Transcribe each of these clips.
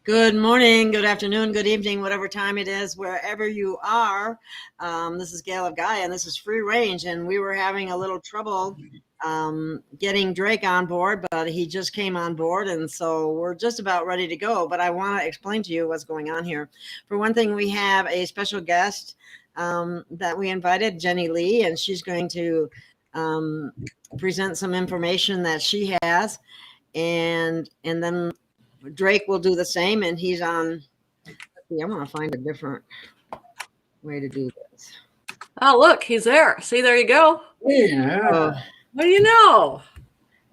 Good morning, good afternoon, good evening, whatever time it is, wherever you are. This is Gail of Gaia, and this is Free Range. And we were having a little trouble getting Drake on board, but he just came on board, and so we're just about ready to go. But I want to explain to you what's going on here. For one thing, we have a special guest that we invited, Jenny Lee, and she's going to present some information that she has, and then Drake will do the same, and he's on. See, I want to find a different way to do this. Oh, look, he's there. See, there you go. Yeah. What do you know?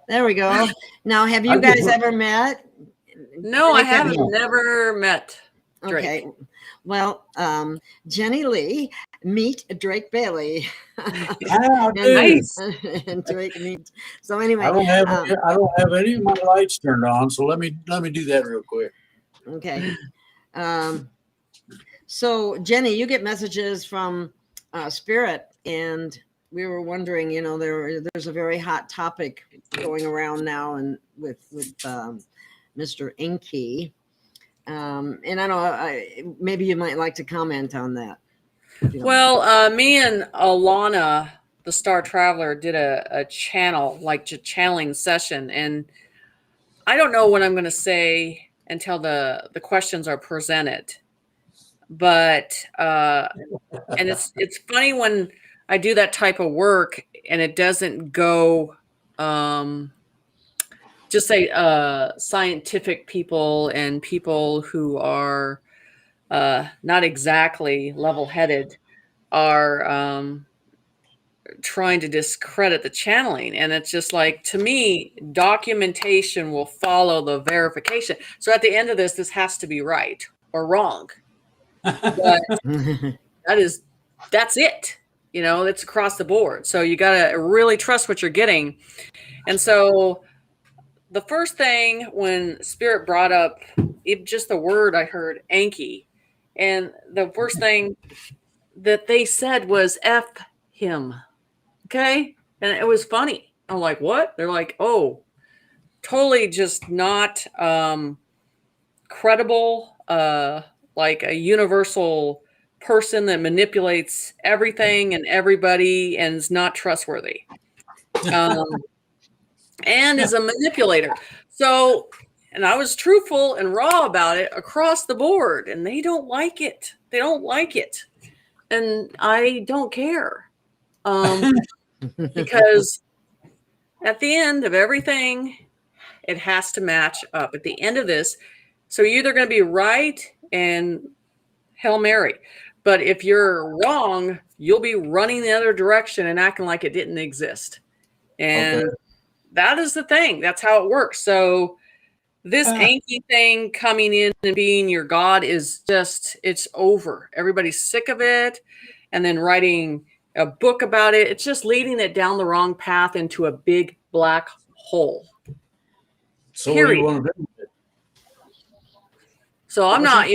There we go. Now, have you guys ever met? No, I haven't. Never met Drake. Okay. Well, Jenny Lee, meet Drake Bailey. Nice. And Drake meet. So anyway, I don't have any of my lights turned on, so let me do that real quick. Okay. So Jenny, you get messages from Spirit, and we were wondering, there's a very hot topic going around now, and with Mr. Inky. And I don't know, maybe you might like to comment on that. Well, me and Alana, the Star Traveler, did a channeling session, and I don't know what I'm going to say until the questions are presented. But and it's funny when I do that type of work and it doesn't go just say scientific people and people who are not exactly level-headed are trying to discredit the channeling. And it's just like, to me, documentation will follow the verification. So at the end of this has to be right or wrong. But that's it. It's across the board. So you got to really trust what you're getting. And so the first thing when Spirit brought up just the word, I heard Anki, and the first thing that they said was F him. Okay. And it was funny. I'm like, what? They're like, oh, totally just not credible, like a universal person that manipulates everything and everybody and is not trustworthy. And is a manipulator. So, and I was truthful and raw about it across the board, and they don't like it. They don't like it. And I don't care. Because at the end of everything, it has to match up. At the end of this, so you're either going to be right and Hail Mary. But if you're wrong, you'll be running the other direction and acting like it didn't exist. And that is the thing. That's how it works. So this Anki thing coming in and being your God is just, it's over. Everybody's sick of it. And then writing a book about it. It's just leading it down the wrong path into a big black hole. So what do you want to do with it? So I'm not,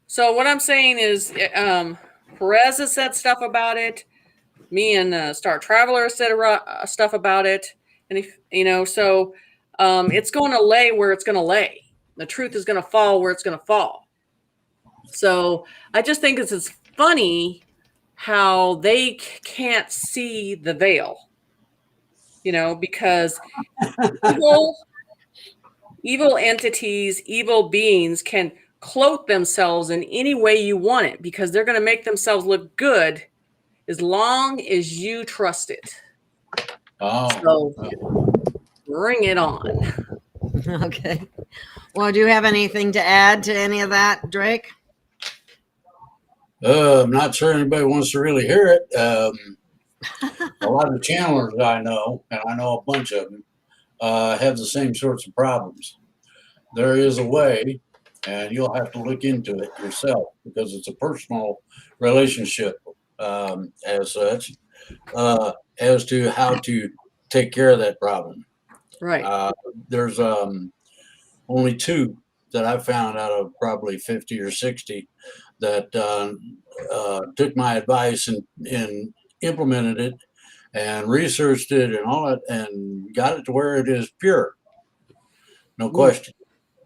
so what I'm saying is Perez has said stuff about it. Me and Star Traveler said stuff about it. And if, so it's going to lay where it's going to lay. The truth is going to fall where it's going to fall. So I just think it's funny how they can't see the veil, because evil entities, evil beings can cloak themselves in any way you want it, because they're going to make themselves look good as long as you trust it. So bring it on. Okay. Well, do you have anything to add to any of that, Drake? I'm not sure anybody wants to really hear it. A lot of channelers I know, and I know a bunch of them, have the same sorts of problems. There is a way, and you'll have to look into it yourself, because it's a personal relationship as such, as to how to take care of that problem. Right. There's only two that I found out of probably 50 or 60 that took my advice and implemented it and researched it and all that and got it to where it is pure. No question.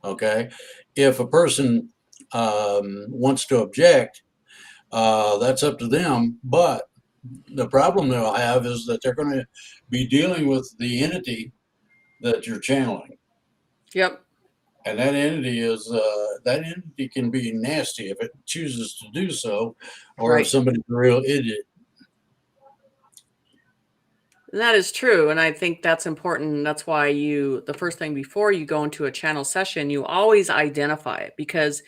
Okay. If a person wants to object, that's up to them. But the problem they'll have is that they're going to be dealing with the entity that you're channeling. Yep. And that entity can be nasty if it chooses to do so, or if Right. somebody's a real idiot. And that is true. And I think that's important. That's why the first thing before you go into a channel session, you always identify it, because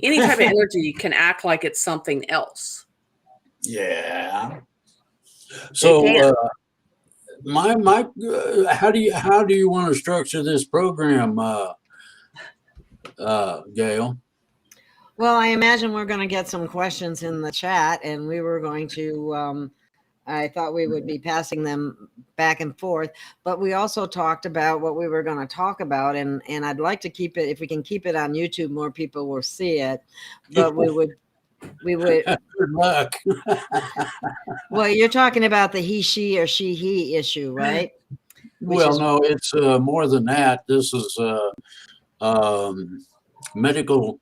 any type of energy can act like it's something else. Yeah. It So, can. how do you want to structure this program, Gail? Well, I imagine we're going to get some questions in the chat, and we were going to. I thought we would be passing them back and forth, but we also talked about what we were going to talk about, and I'd like to keep it. If we can keep it on YouTube, more people will see it. But we would. Good luck. Well, you're talking about the he, she, or she, he issue, right? Well, no, it's more than that. This is medical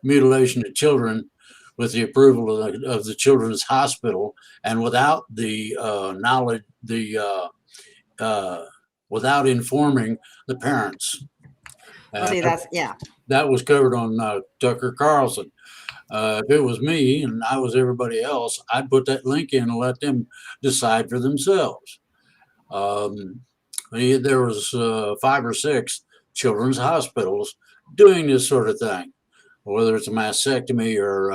mutilation of children with the approval of the Children's Hospital, and without the knowledge, without informing the parents. Well, see, that was covered on Tucker Carlson. If it was me and I was everybody else, I'd put that link in and let them decide for themselves. There was 5 or 6 children's hospitals doing this sort of thing, whether it's a mastectomy or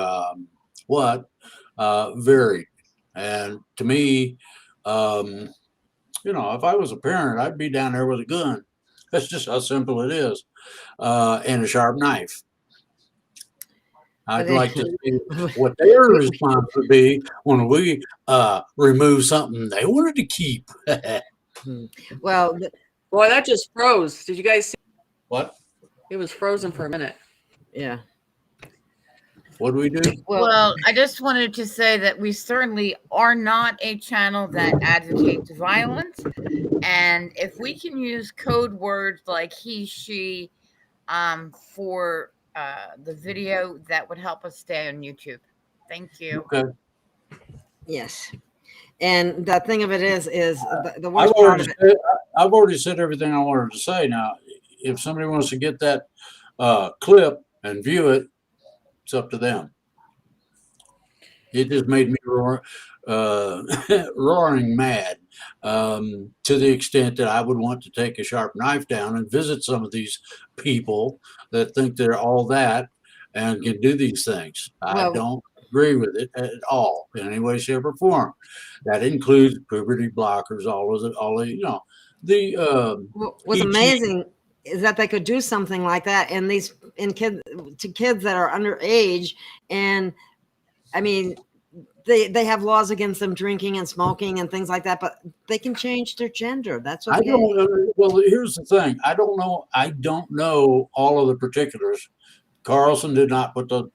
varied. And to me, if I was a parent, I'd be down there with a gun. That's just how simple it is, and a sharp knife. I'd like to see what their response would be when we remove something they wanted to keep. Well, boy, that just froze. Did you guys see? What? It was frozen for a minute. Yeah. What do we do? Well, I just wanted to say that we certainly are not a channel that advocates violence. And if we can use code words like he, she for the video, that would help us stay on YouTube. Thank you. Okay. Yes. And the thing of it is the worst part of it. I've already said everything I wanted to say. Now, if somebody wants to get that clip and view it, it's up to them. It just made me roaring mad, to the extent that I would want to take a sharp knife down and visit some of these people that think they're all that and can do these things. I don't agree with it at all in any way, shape, or form. That includes puberty blockers, What's amazing is that they could do something like that, and kids that are underage, and I mean, they have laws against them drinking and smoking and things like that, but they can change their gender. That's okay. Well, here's the thing. I don't know all of the particulars. Carlson did not put the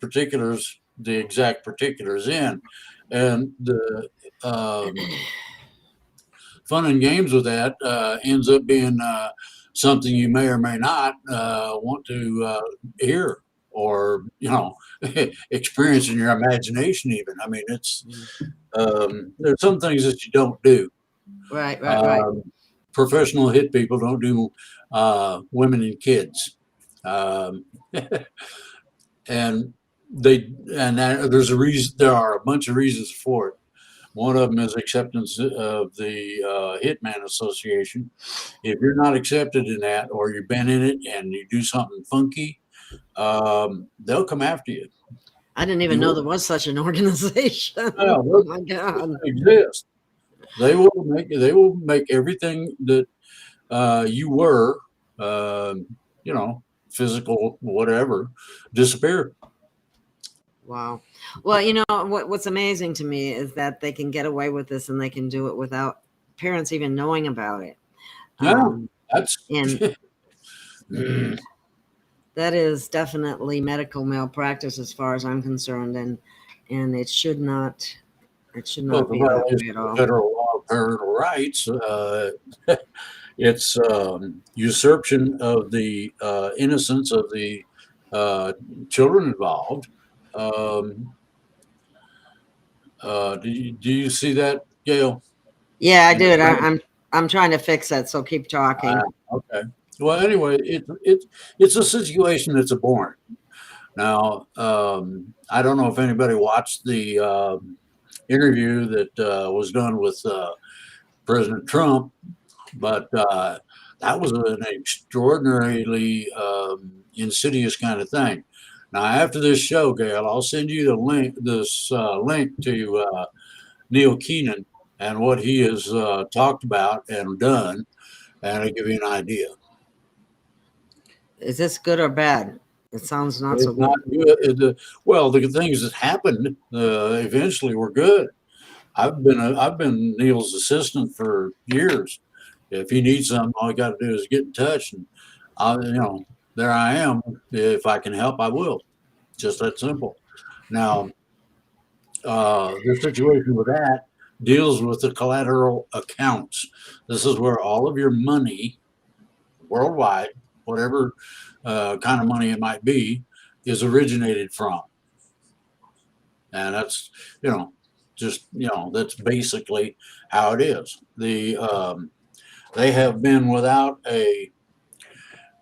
exact particulars in, and the fun and games with that ends up being something you may or may not want to hear or experience in your imagination. Even, I mean, it's there's some things that you don't do. Right. Professional hit people don't do women and kids, and there's a reason. There are a bunch of reasons for it. One of them is acceptance of the Hitman Association. If you're not accepted in that, or you've been in it and you do something funky, they'll come after you. I didn't even know there was such an organization. Oh my God! Exist. They will make everything that you were, physical, whatever, disappear. Wow. Well, what's amazing to me is that they can get away with this, and they can do it without parents even knowing about it. Yeah, that's that is definitely medical malpractice as far as I'm concerned, and it should not be that way at all. Federal law of parental rights. It's usurpation of the innocence of the children involved. Um, do you see that, Gail? Yeah, I In the did. screen? I'm trying to fix it, so keep talking. Okay. Well, anyway, it's a situation that's abhorrent. Now, I don't know if anybody watched the interview that was done with President Trump, but that was an extraordinarily insidious kind of thing. Now, after this show, Gail, I'll send you the link, this link to Neil Keenan and what he has talked about and done, and I'll give you an idea. Is this good or bad? It sounds not so It's not good. good. Well, the things that happened eventually were good. I've been Neil's assistant for years. If he needs something, all you got to do is get in touch, and there I am. If I can help, I will. Just that simple. Now, the situation with that deals with the collateral accounts. This is where all of your money worldwide, whatever kind of money it might be, is originated from. And that's, that's basically how it is. They have been without a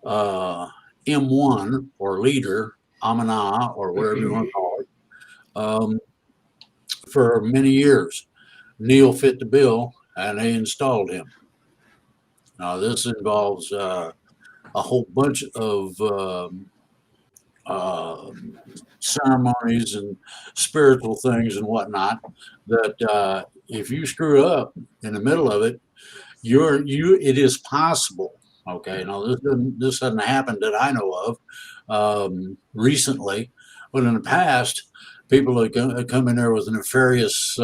M1 or leader, Amana, or whatever you want to call it, for many years. Neil fit the bill, and they installed him. Now, this involves a whole bunch of ceremonies and spiritual things and whatnot that if you screw up in the middle of it, it is possible. Okay, now this hasn't happened that I know of recently, but in the past, people have come in there with nefarious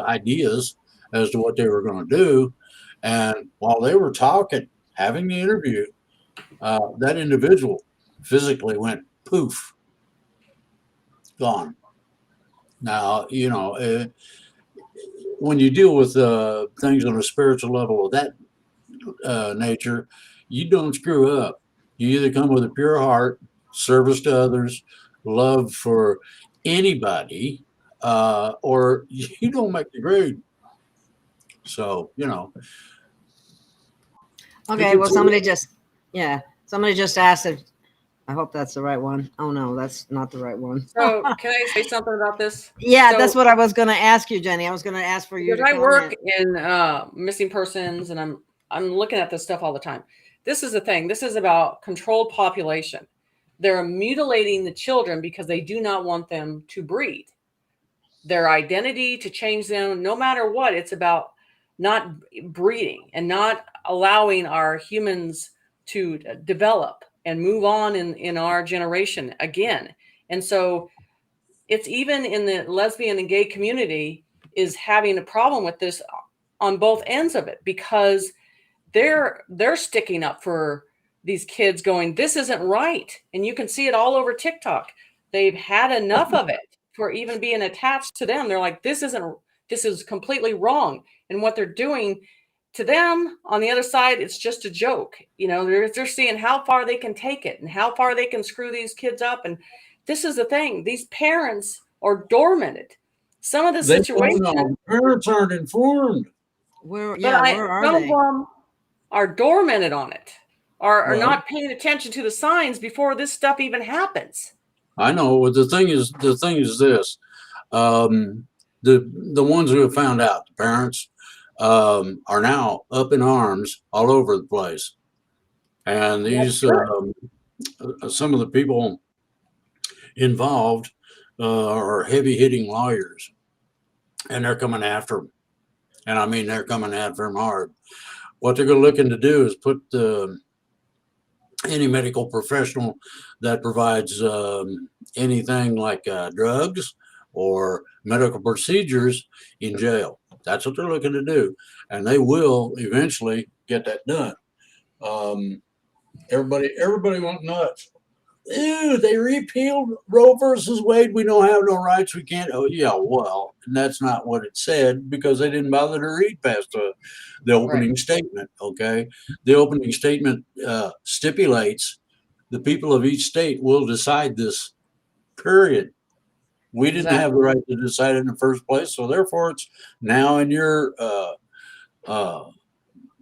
ideas as to what they were going to do, and while they were talking, having the interview, that individual physically went poof, gone. Now, when you deal with things on a spiritual level of that nature, you don't screw up. You either come with a pure heart, service to others, love for anybody, or you don't make the grade. So, Okay, well, somebody just asked if, I hope that's the right one. Oh no, that's not the right one. So can I say something about this? Yeah, So, that's what I was going to ask you, Jenny. I was going to ask for you because to I work comment. in missing persons, and I'm looking at this stuff all the time. This is the thing. This is about controlled population. They're mutilating the children because they do not want them to breed. Their identity, to change them, no matter what. It's about not breeding and not allowing our humans to develop and move on in our generation again. And so it's even in the lesbian and gay community is having a problem with this on both ends of it, because they're sticking up for these kids, going, this isn't right. And you can see it all over TikTok. They've had enough of it for even being attached to them. They're like, this is completely wrong. And what they're doing to them on the other side, it's just a joke. They're seeing how far they can take it and how far they can screw these kids up. And this is the thing. These parents are dormanted. Some of the they situations, don't know. Parents aren't informed. Where some are of they? them are dormanted on it, are Well, not paying attention to the signs before this stuff even happens. I know. But the thing is this: the ones who have found out, the parents, are now up in arms all over the place, and these some of the people involved are heavy hitting lawyers, and they're coming after them. And I mean, they're coming after them hard. What they're looking to do is put any medical professional that provides anything like drugs or medical procedures in jail. That's what they're looking to do, and they will eventually get that done. Everybody went nuts ew, they repealed Roe versus Wade. We don't have no rights. We can't. Oh, yeah, well, and that's not what it said because they didn't bother to read past the Right. opening statement. Okay. The opening statement stipulates the people of each state will decide this, period. We didn't have the Exactly. right to decide it in the first place. So therefore, it's now in your uh,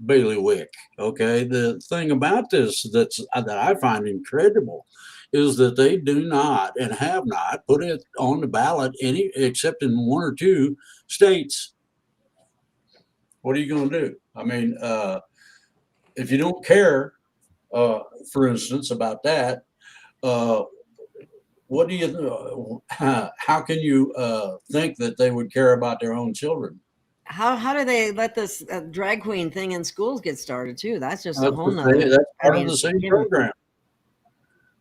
bailiwick. Okay. The thing about this that I find incredible is that they do not and have not put it on the ballot any except in one or two states. What are you going to do? I mean, if you don't care, for instance, about that, uh, what do you? How can you think that they would care about their own children? How do they let this drag queen thing in schools get started too? That's just a That's, whole nother. that's I part of mean, the same you know, program.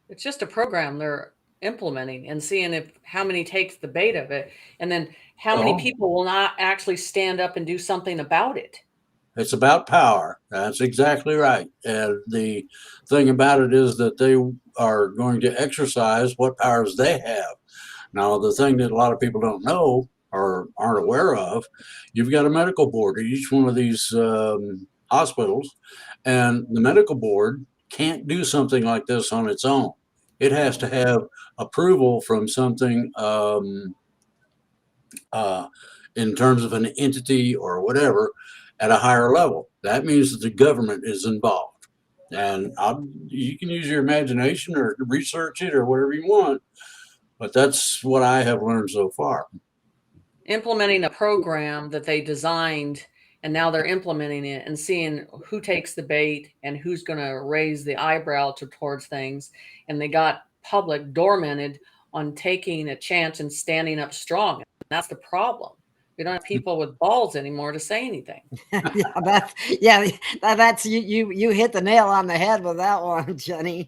It's just a program they're implementing and seeing if how many takes the bait of it, and then how many Well, people will not actually stand up and do something about it. it's about power. That's exactly right. And the thing about it is that they are going to exercise what powers they have. Now, the thing that a lot of people don't know or aren't aware of, you've got a medical board at each one of these hospitals, and the medical board can't do something like this on its own. It has to have approval from something uh, in terms of an entity or whatever at a higher level. That means that the government is involved. And you can use your imagination or research it or whatever you want, but that's what I have learned so far. Implementing a program that they designed, and now they're implementing it and seeing who takes the bait and who's going to raise the eyebrow towards things. And they got public dormanted on taking a chance and standing up strong. And that's the problem. We don't have people with balls anymore to say anything. that's you hit the nail on the head with that one, Jenny.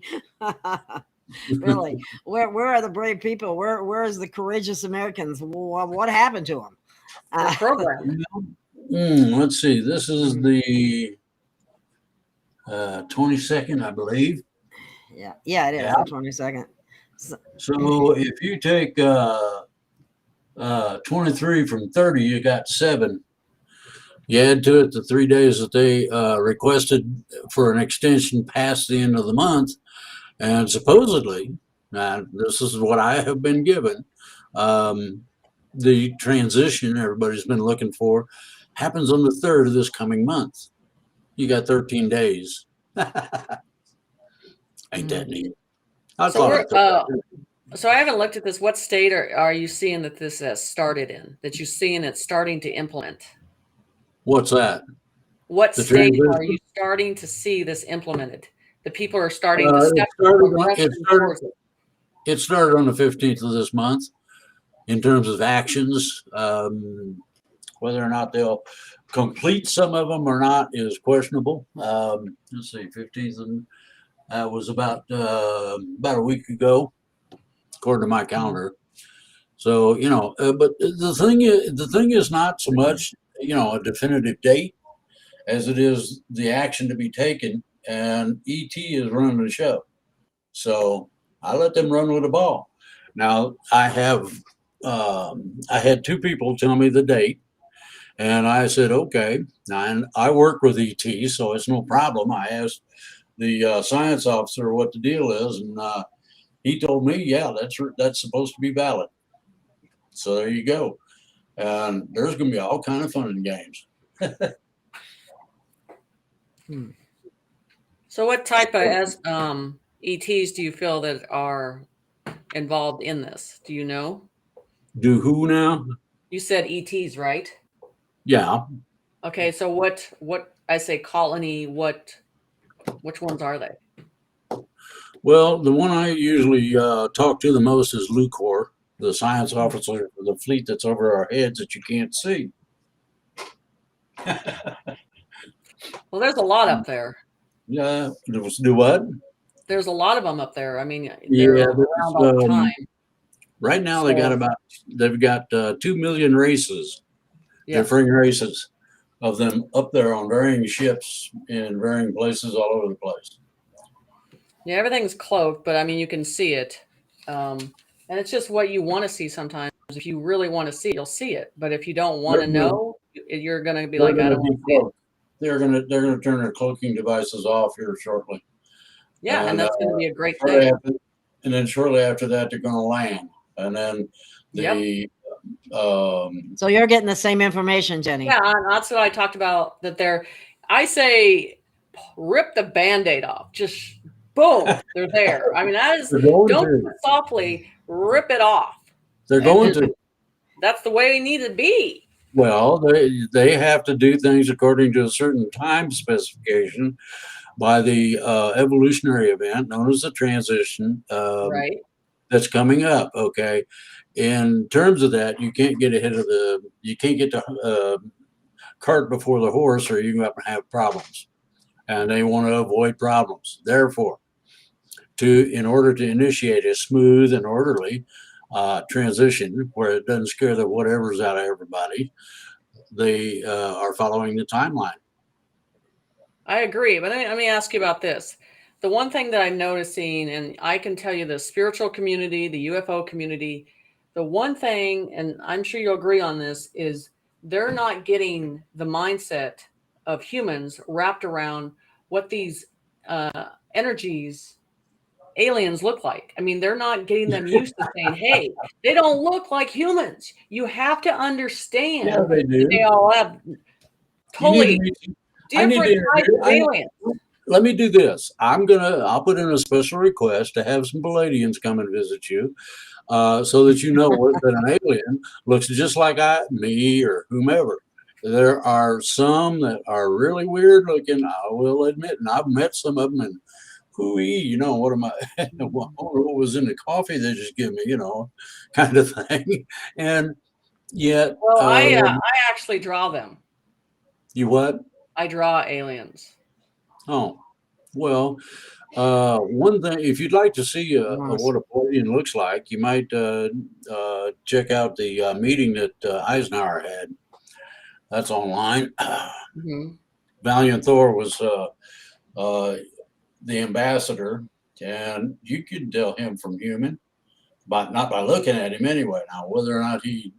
Really, where are the brave people? Where is the courageous Americans? What happened to them? They're programmed. Let's see. This is the 22nd, I believe. Yeah, it is Yeah. the 22nd. So if you take 23 from 30, you got 7. You add to it the 3 days that they requested for an extension past the end of the month, and supposedly, this is what I have been given, the transition everybody's been looking for happens on the 3rd of this coming month. You got 13 days. Ain't that neat? I So thought we're I'd throw so I haven't looked at this. What state are you seeing that this has started in? That you're seeing it starting to implement? What's that? What The state are transition? you starting to see this implemented? The people are starting to step towards it. It started on the 15th of this month in terms of actions. Whether or not they'll complete some of them or not is questionable. Let's see, 15th, and that was about a week ago, according to my calendar. So but the thing is not so much a definitive date as it is the action to be taken, and ET is running the show. So I let them run with the ball. Now I had 2 people tell me the date, and I said okay. And I work with ET, so it's no problem. I asked the science officer what the deal is, and he told me, yeah, that's supposed to be valid. So there you go. And there's going to be all kind of fun and games. So what type of ETs do you feel that are involved in this? Do you know? Do who now? You said ETs, right? Yeah. Okay, so what I say colony, which ones are they? Well, the one I usually talk to the most is Lucor, the science officer for the fleet that's over our heads that you can't see. Well, there's a lot up there. Yeah. Do what? There's a lot of them up there. I mean, Yeah. they're around all the time. Right now, So, they've got 2 million races, yeah. differing races of them up there on varying ships in varying places all over the place. Yeah, everything's cloaked, but I mean, you can see it. And it's just what you want to see sometimes. If you really want to see it, you'll see it. But if you don't want They're to gonna, know, you're going to be they're like, I gonna don't want to see it. decloak. They're gonna turn their cloaking devices off here shortly, Yeah, and and that's going to be a great shortly thing. after, shortly after that, they're gonna land, and then Yep. the So you're getting the same information, Jenny. Yeah, that's what I talked about. I say, rip the Band-Aid off. Just boom, they're there. I mean, they're going don't to, do it softly, rip it off. they're And going to. that's the way we need to be. Well, they have to do things according to a certain time specification by the evolutionary event known as the transition Right. that's coming up. Okay, in terms of that, you can't get the cart before the horse, or you're going to have problems, and they want to avoid problems. Therefore, in order to initiate a smooth and orderly transition where it doesn't scare the whatever's out of everybody, they are following the timeline. I agree. But let me ask you about this. The one thing that I'm noticing, and I can tell you the spiritual community, the UFO community, the one thing, and I'm sure you'll agree on this, is they're not getting the mindset of humans wrapped around what these energies, aliens look like. I mean, they're not getting them used to saying, hey, they don't look like humans. You have to Yeah, understand they that they do. all have You need to totally reach. I need to different types introduce. of aliens. Let me do this. I'll put in a special request to have some Palladians come and visit you, so that you know that an alien looks just like me or whomever. There are some that are really weird looking. I will admit, and I've met some of them, and hooey, what am I? What was in the coffee they just give me, kind of thing. And yet, Well, I actually draw them. you what? I draw aliens. Oh, well, one thing, if you'd like to see what a Palladian looks like, you might check out the meeting that Eisenhower had. That's online. Mm-hmm. Valiant Thor was the ambassador, and you could tell him from human, but not by looking at him anyway. Now, whether or not he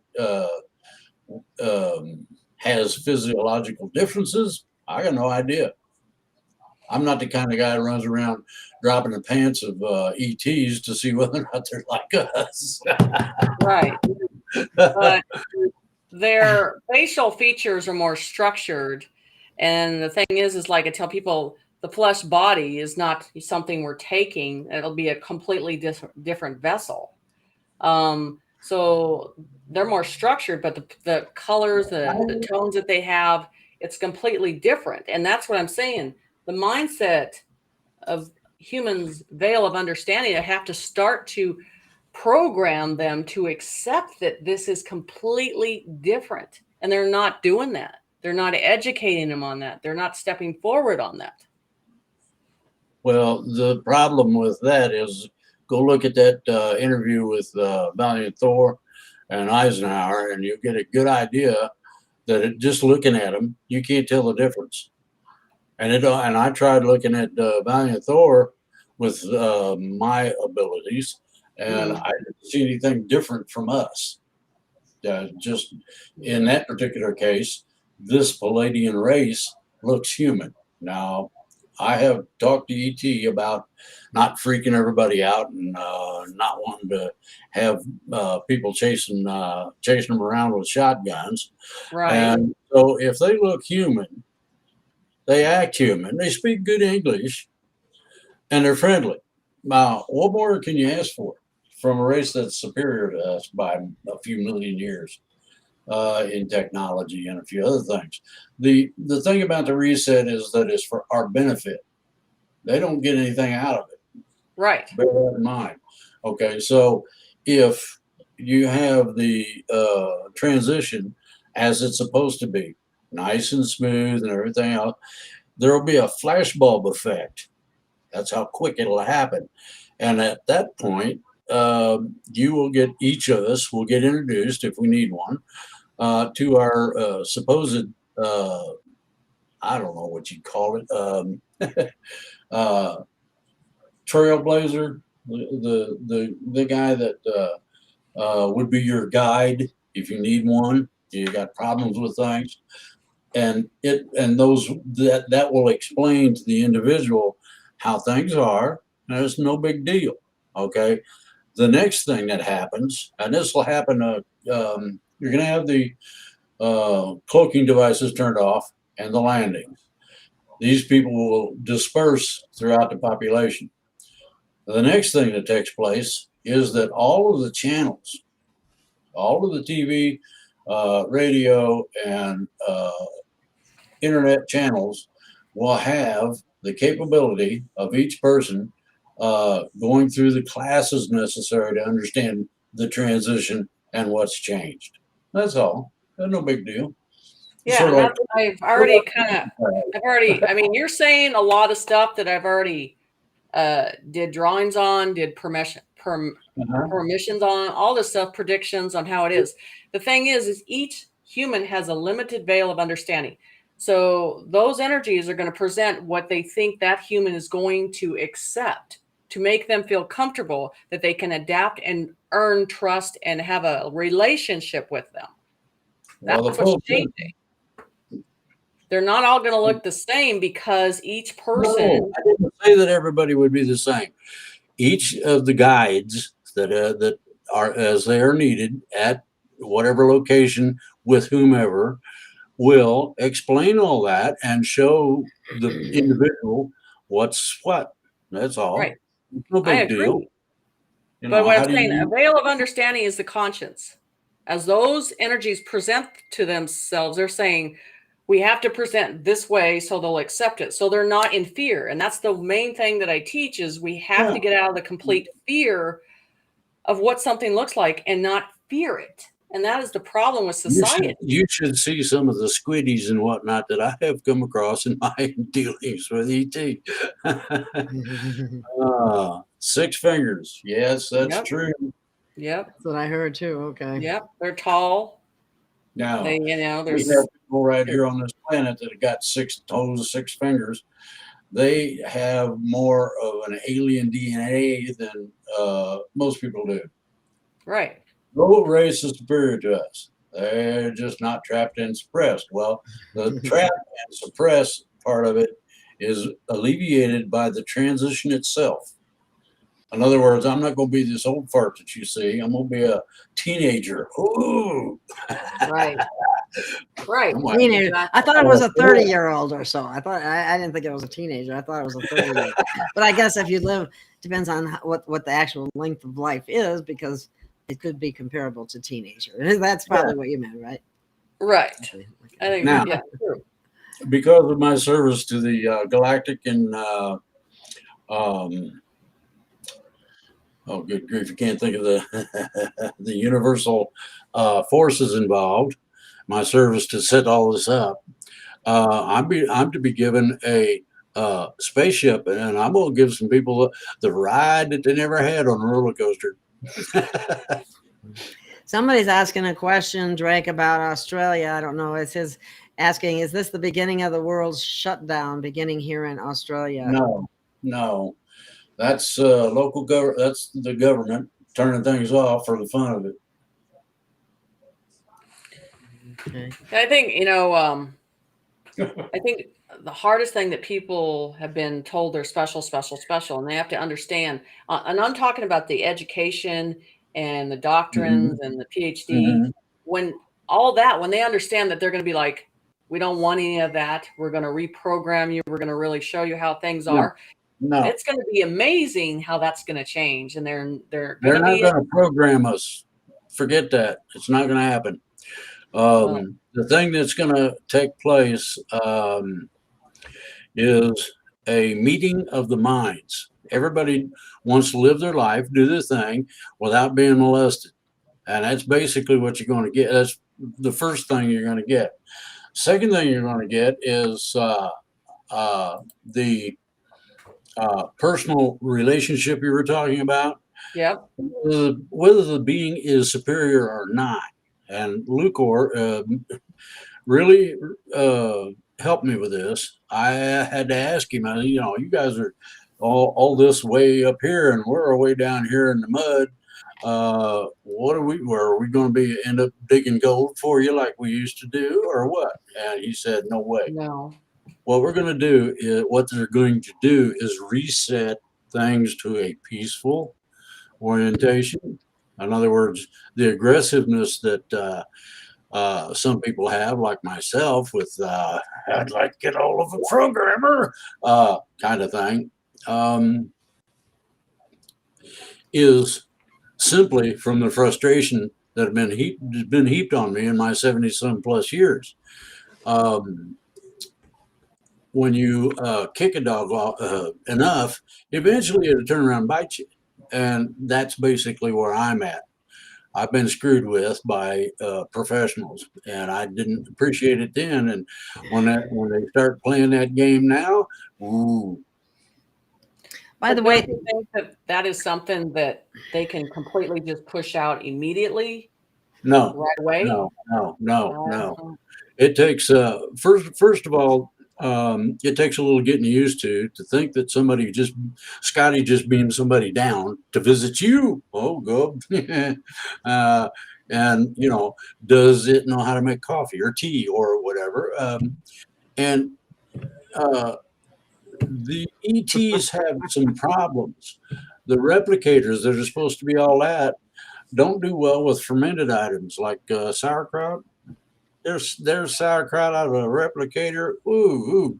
has physiological differences, I got no idea. I'm not the kind of guy who runs around dropping the pants of ETs to see whether or not they're like us. Right. But their facial features are more structured. And the thing is like I tell people, the flesh body is not something we're taking. It'll be a completely different vessel. So they're more structured, but the colors, the tones that they have, it's completely different. And that's what I'm saying. The mindset of humans' veil of understanding, I have to start to program them to accept that this is completely different. And they're not doing that. They're not educating them on that. They're not stepping forward on that. Well, the problem with that is go look at that interview with Valiant Thor and Eisenhower, and you get a good idea that just looking at them, you can't tell the difference. And I tried looking at Valiant Thor with my abilities, and I didn't see anything different from us. Just in that particular case, this Palladian race looks human. Now, I have talked to ET about not freaking everybody out and not wanting to have people chasing them around with shotguns. Right. And so, if they look human, they act human, they speak good English, and they're friendly. Now, what more can you ask for from a race that's superior to us by a few million years in technology and a few other things? The thing about the reset is that it's for our benefit. They don't get anything out of it. Right. Bear that in mind. Okay, so if you have the transition as it's supposed to be, nice and smooth and everything else, there will be a flashbulb effect. That's how quick it'll happen. And at that point, each of us will get introduced, if we need one, to our supposed, I don't know what you'd call it, trailblazer, the guy that would be your guide if you need one. You got problems with things, and that will explain to the individual how things are, and it's no big deal. Okay. The next thing that happens, and this will happen, you're going to have the cloaking devices turned off and the landings. These people will disperse throughout the population. The next thing that takes place is that all of the channels, all of the TV, radio, and internet channels will have the capability of each person going through the classes necessary to understand the transition and what's changed. That's all. That's no big deal. Yeah, Sort of and like, I mean, you're saying a lot of stuff that I've already did drawings on, did permissions on, all this stuff, predictions on how it is. The thing is each human has a limited veil of understanding. So those energies are going to present what they think that human is going to accept to make them feel comfortable that they can adapt and earn trust and have a relationship with them. That's what's changing. They're not all going to look the same because each person. No, I didn't say that everybody would be the same. Each of the guides that are as they are needed at whatever location with whomever will explain all that and show the individual what's what. That's all. Right. No big deal. But what I'm saying, a veil of understanding is the conscience. As those energies present to themselves, they're saying, we have to present this way so they'll accept it. So they're not in fear. And that's the main thing that I teach is we have to get out of the complete fear of what something looks like and not fear it. And that is the problem with society. You should see some of the squiddies and whatnot that I have come across in my dealings with ET. 6 fingers. Yes, that's true. Yep. That's what I heard too. Okay. Yep. They're tall. Now, there's we have people right here on this planet that have got 6 toes, 6 fingers. They have more of an alien DNA than most people do. Right. No race is superior to us. They're just not trapped and suppressed. Well, the trap and suppress part of it is alleviated by the transition itself. In other words, I'm not going to be this old fart that you see. I'm going to be a teenager. Ooh. Right. Right. Teenager. I thought it was a 30-year-old or so. I didn't think it was a teenager. I thought it was a 30-year-old. But I guess if you live, depends on what the actual length of life is, because it could be comparable to teenager. That's probably what you meant, right? Right. I think now, true. Because of my service to the galactic and oh, good grief! I can't think of the the universal forces involved. My service to set all this up. I'm to be given a spaceship, and I'm going to give some people the ride that they never had on a roller coaster. Somebody's asking a question, Drake, about Australia. I don't know. It's his asking, is this the beginning of the world's shutdown beginning here in Australia? No. That's local government. That's the government turning things off for the fun of it. Okay. I think, I think the hardest thing that people have been told they're special, and they have to understand, and I'm talking about the education and the doctrines and the PhD, when they understand that they're going to be like, we don't want any of that. We're going to reprogram you. We're going to really show you how things are. No. It's going to be amazing how that's going to change. And they're not going to program us. Forget that. It's not going to happen. The thing that's going to take place is a meeting of the minds. Everybody wants to live their life, do their thing without being molested. And that's basically what you're going to get. That's the first thing you're going to get. Second thing you're going to get is the personal relationship you were talking about. Yep. Whether the being is superior or not. And Lucor really helped me with this. I had to ask him, you guys are all this way up here, and we're way down here in the mud. Where are we going to be end up digging gold for you like we used to do, or what? And he said, no way. No. What they're going to do is reset things to a peaceful orientation. In other words, the aggressiveness that some people have, like myself, with I'd like to get hold of a programmer kind of thing, is simply from the frustration that have been heaped on me in my 70-some plus years. When you kick a dog enough, eventually it'll turn around and bite you. And that's basically where I'm at. I've been screwed with by professionals, and I didn't appreciate it then. And when they start playing that game now, ooh. By the But way, don't you think that is something that they can completely just push out immediately? No, right away? no. It takes first of all, it takes a little getting used to think that Scotty just beamed somebody down to visit you. Oh, good. And does it know how to make coffee or tea or whatever? And the ETs have some problems. The replicators that are supposed to be all that don't do well with fermented items like sauerkraut. There's sauerkraut out of a replicator. Ooh.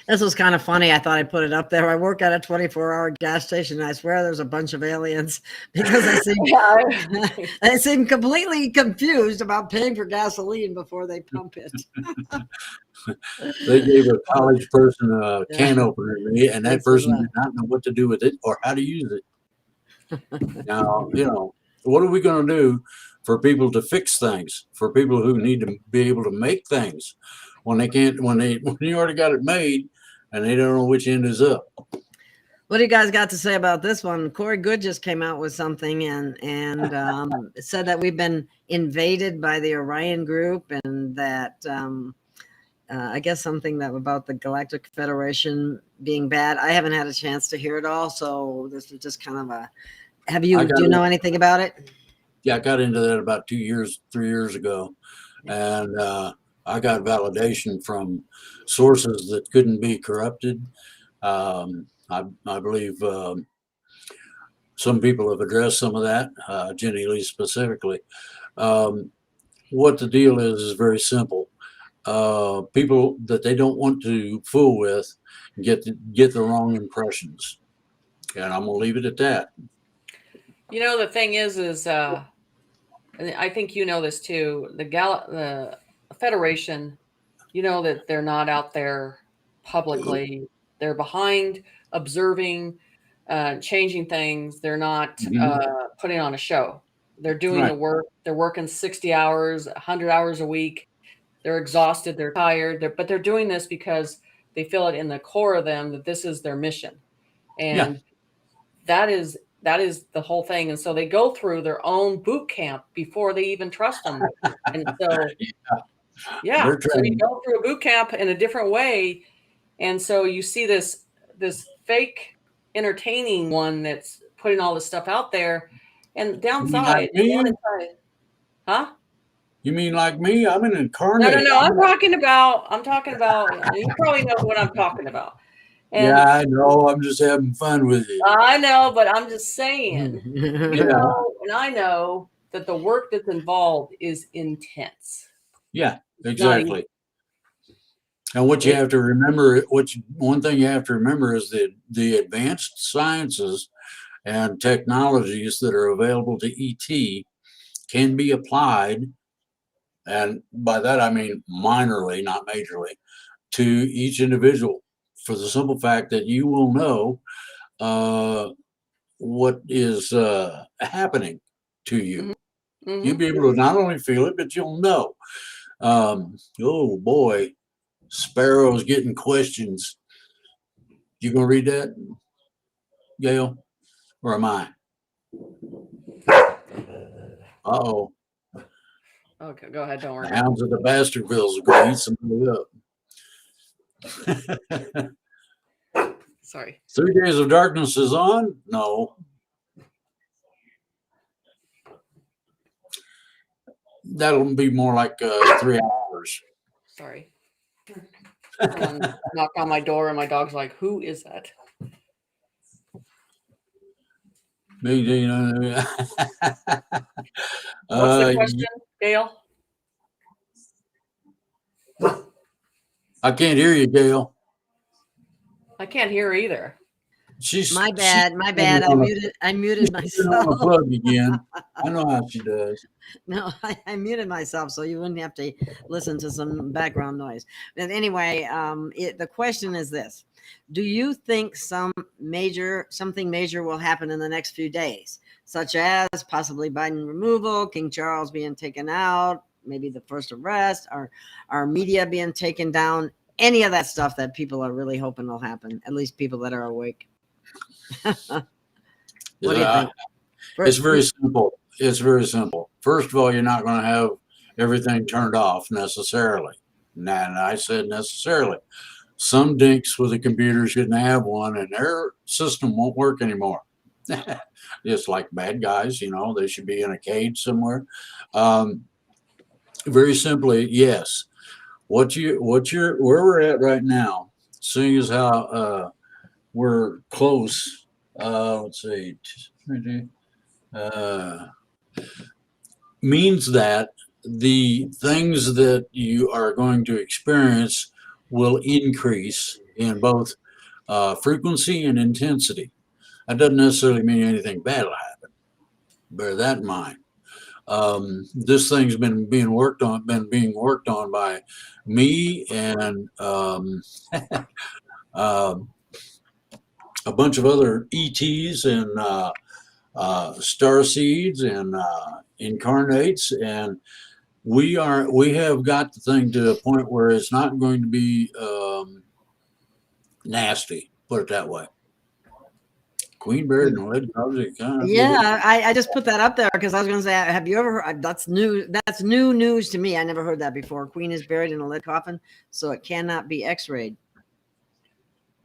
This was kind of funny. I thought I'd put it up there. I work at a 24-hour gas station, and I swear there's a bunch of aliens because they seem completely confused about paying for gasoline before they pump it. They gave a college person a can opener to me, and that person did not know what to do with it or how to use it. Now, what are we going to do for people to fix things, for people who need to be able to make things when they can't, when you already got it made and they don't know which end is up? What do you guys got to say about this one? Corey Good just came out with something and said that we've been invaded by the Orion group, and that I guess something that about the Galactic Federation being bad. I haven't had a chance to hear it all, so this is just kind of a. Do you know anything about it? Yeah, I got into that about 3 years ago, and I got validation from sources that couldn't be corrupted. I believe some people have addressed some of that, Jenny Lee specifically. What the deal is very simple. People that they don't want to fool with get the wrong impressions, and I'm gonna leave it at that. The thing is and I think you know this too. The Federation, that they're not out there publicly. They're behind, observing, changing things. They're not putting on a show. They're doing the work. They're working 60 hours, 100 hours a week. They're exhausted. They're tired. But they're doing this because they feel it in the core of them that this is their mission, and that is the whole thing. And so they go through their own boot camp before they even trust them. And so, so you go through a boot camp in a different way. And so you see this fake entertaining one that's putting all this stuff out there, and downside. Huh? You mean like me? I'm an incarnate. No. I'm talking about, you probably know what I'm talking about. And yeah, I know. I'm just having fun with you. I know, but I'm just saying, and I know that the work that's involved is intense. Yeah, exactly. And what you have to remember, one thing you have to remember is that the advanced sciences and technologies that are available to ET can be applied, and by that I mean minorly, not majorly, to each individual, for the simple fact that you will know what is happening to you. Mm-hmm. You'll be able to not only feel it, but you'll know. Oh boy, Sparrow's getting questions. You gonna read that, Gail, or am I? Uh-oh. Okay, go ahead. Don't worry. The hounds of the Baskervilles are going to eat somebody up. Sorry. 3 Days of Darkness is on? No. That'll be more like 3 hours. Sorry. Someone knocked on my door and my dog's like, who is that? What's the question, Gail? I can't hear you, Gail. I can't hear either. My bad. I muted myself. On the plug again. I know how she does. No, I muted myself so you wouldn't have to listen to some background noise. But anyway, the question is this: do you think something major will happen in the next few days, such as possibly Biden removal, King Charles being taken out, maybe the first arrest, or our media being taken down? Any of that stuff that people are really hoping will happen, at least people that are awake. What do you think? It's very simple. It's very simple. First of all, you're not going to have everything turned off necessarily. And I said necessarily. Some dinks with a computer shouldn't have one, and their system won't work anymore. Just like bad guys, they should be in a cage somewhere. Very simply, yes. Where we're at right now, seeing as how we're close. Let's see. Means that the things that you are going to experience will increase in both frequency and intensity. That doesn't necessarily mean anything bad will happen. Bear that in mind. This thing's been being worked on by me and a bunch of other ETs and star seeds and incarnates, and we have got the thing to a point where it's not going to be nasty, put it that way. Queen buried in a lead closet. Yeah, I just put that up there because I was going to say, have you ever heard? That's new news to me. I never heard that before. Queen is buried in a lead coffin, so it cannot be X-rayed.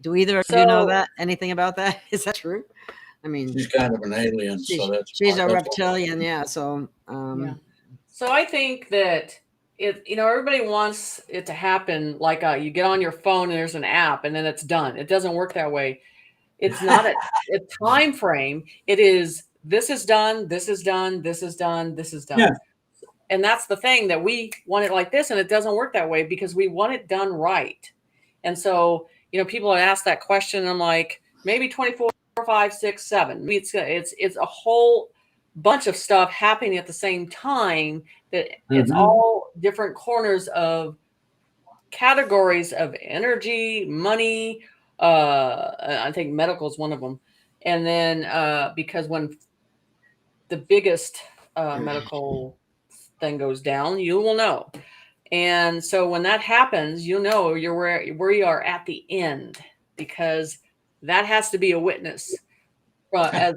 Do either of you know that? Anything about that? Is that true? I mean, she's kind of an alien. She's a reptilian, yeah. So, yeah. So I think that everybody wants it to happen like you get on your phone and there's an app and then it's done. It doesn't work that way. It's not a time frame. It is, this is done, this is done, this is done, this is done. Yeah. And that's the thing, that we want it like this, and it doesn't work that way because we want it done right. And so, people have asked that question, and I'm like, maybe 24, 5, 6, 7. Maybe it's a whole bunch of stuff happening at the same time that it's all different corners of categories of energy, money. I think medical is one of them. And then because when the biggest medical thing goes down, you will know. And so when that happens, you're where you are at the end, because that has to be a witness. As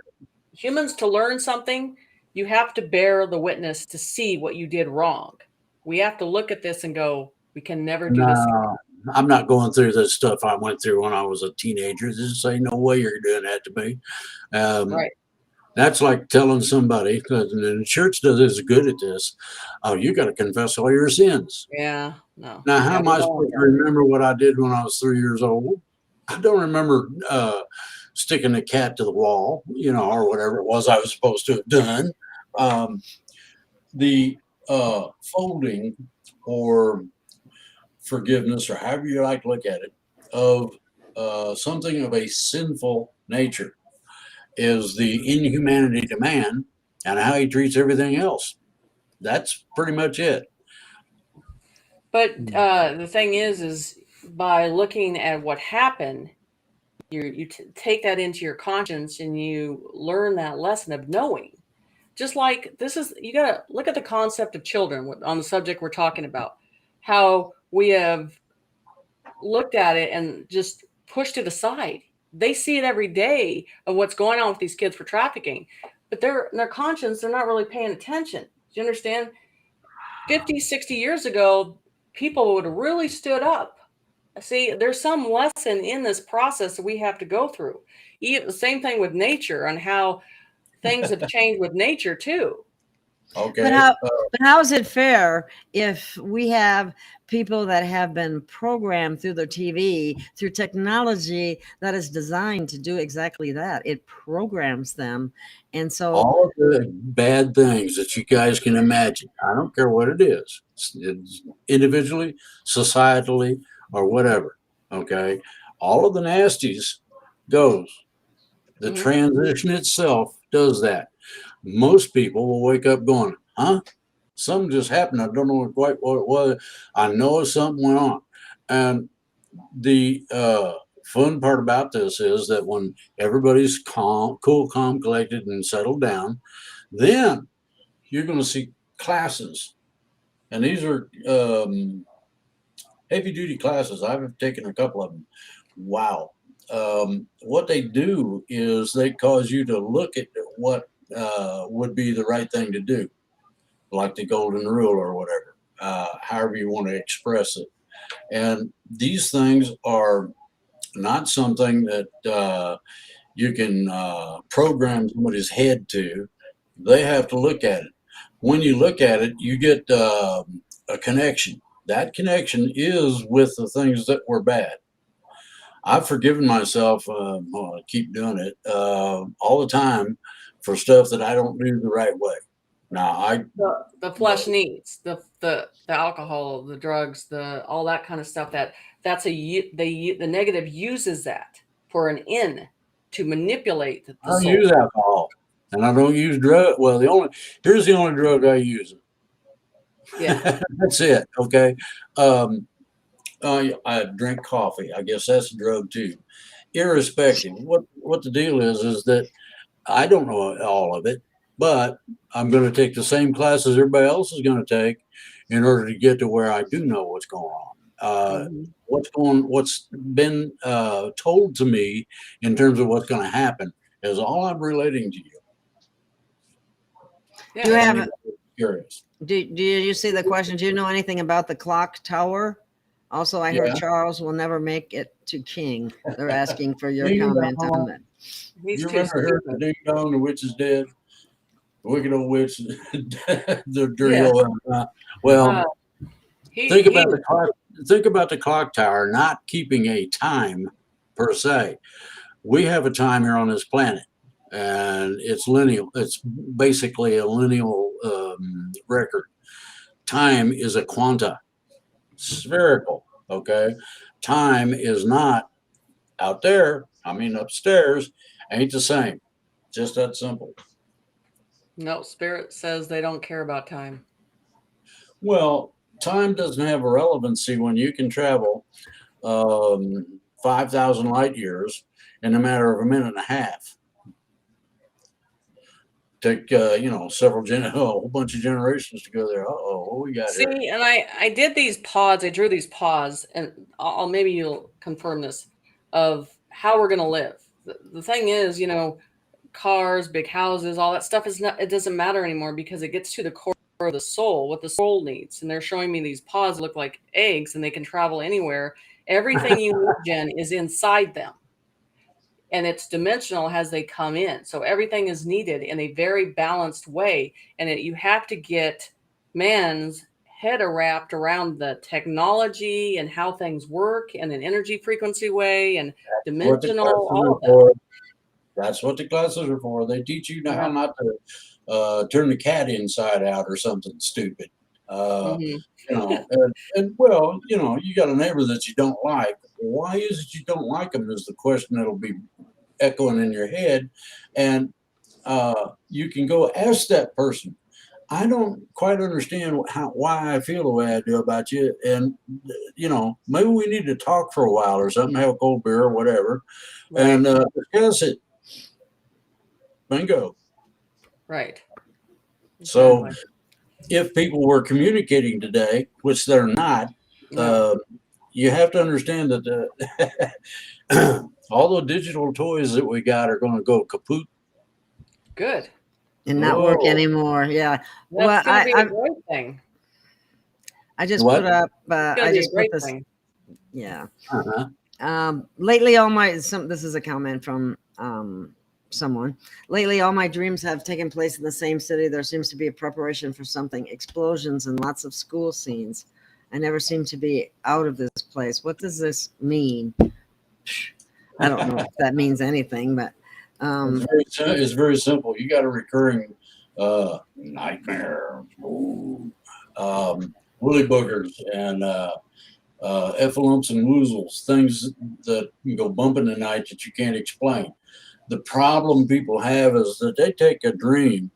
humans, to learn something, you have to bear the witness to see what you did wrong. We have to look at this and go, we can never do this again. I'm not going through this stuff I went through when I was a teenager. Just say, no way you're doing that to me. Right. That's like telling somebody, because the church is good at this. Oh, you got to confess all your sins. Yeah. No. Now, how am I supposed to remember what I did when I was 3 years old? I don't remember sticking a cat to the wall, or whatever it was I was supposed to have done. The folding or forgiveness, or however you like to look at it, of something of a sinful nature is the inhumanity to man and how he treats everything else. That's pretty much it. But the thing is by looking at what happened, you take that into your conscience and you learn that lesson of knowing. Just like you got to look at the concept of children on the subject we're talking about, how we have looked at it and just pushed it aside. They see it every day of what's going on with these kids for trafficking, but in their conscience, they're not really paying attention. Do you understand? 50, 60 years ago, people would have really stood up See, there's some lesson in this process that we have to go through. The same thing with nature and how things have changed with nature too. Okay. But how is it fair if we have people that have been programmed through their TV, through technology that is designed to do exactly that? It programs them. And so all of the bad things that you guys can imagine, I don't care what it is, it's individually, societally, or whatever. Okay. All of the nasties goes. The Mhm. transition itself does that. Most people will wake up going, huh? Something just happened. I don't know quite what it was. I know something went on. And the fun part about this is that when everybody's calm, cool, calm, collected, and settled down, then you're going to see classes. And these are heavy duty classes. I've taken a couple of them. Wow. What they do is they cause you to look at what would be the right thing to do, like the golden rule or whatever, however you want to express it. And these things are not something that you can program somebody's head to. They have to look at it. When you look at it, you get a connection. That connection is with the things that were bad. I've forgiven myself. Well, I keep doing it all the time for stuff that I don't do the right way. Now, The flesh needs the alcohol, the drugs, the all that kind of stuff. That's the negative uses that for an end to manipulate the I don't soul. use alcohol, and I don't use drug. Well, here's the only drug I use. Yeah. That's it. Okay. Um, I drink coffee. I guess that's a drug too. Irrespective, what the deal is that I don't know all of it, but I'm going to take the same classes everybody else is going to take in order to get to where I do know what's going on. Mhm. What's been told to me in terms of what's going to happen is all I'm relating to you. Yeah. do you And have anybody's curious. do you see the question? Do you know anything about the clock tower? Also, I heard Yeah. Charles will never make it to king. They're asking for your Ding comment on dong. that. He's You too remember hearing the stupid. ding dong, the witch is dead, the wicked old witch, the Yeah. drill. Well, Uh, think he about the clock. Think about the clock tower not keeping a time per se. We have a time here on this planet, and it's lineal. It's basically a lineal record. Time is a quanta, spherical. Okay, time is not out there. I mean, upstairs, ain't the same. Just that simple. no, spirit says they don't care about time. Well, time doesn't have a relevancy when you can travel 5,000 light years in a matter of a minute and a half. Take several a whole bunch of generations to go there. Uh-oh, what we got here? See, and I did these pods. I drew these pods, and I'll maybe you'll confirm this of how we're going to live. The thing is, cars, big houses, all that stuff is not. It doesn't matter anymore because it gets to the core of the soul, what the soul needs. And they're showing me these pods look like eggs, and they can travel anywhere. Everything you need, Jen, is inside them. And it's dimensional as they come in. So everything is needed in a very balanced way. And you have to get man's head wrapped around the technology and how things work in an energy frequency way and What the dimensional, classes all are of that. for. That's what the classes are for. They teach you how Yeah. not to turn the cat inside out or something stupid. Mhm. And well, you got a neighbor that you don't like. Why is it you don't like them? Is the question that'll be echoing in your head, and you can go ask that person. I don't quite understand why I feel the way I do about you, and maybe we need to talk for a while or something, have a cold beer or whatever, Right. and discuss it. Bingo. Right. So Exactly. if people were communicating today, which they're not, No. you have to understand that all the digital toys that we got are going to go kaput. Good. And not work Whoa. anymore. Yeah. Well, That's going to be a great thing. I just What? put up. It's going to I be a just put great this. thing. Yeah. Uh-huh. Lately, this is a comment from someone. Lately, all my dreams have taken place in the same city. There seems to be a preparation for something, explosions and lots of school scenes. I never seem to be out of this place. What does this mean? I don't know if that means anything, but It's very simple. You got a recurring nightmare. Ooh. Woolly boogers and effluents and woozles, things that can go bump in the night that you can't explain. The problem people have is that they take a dream,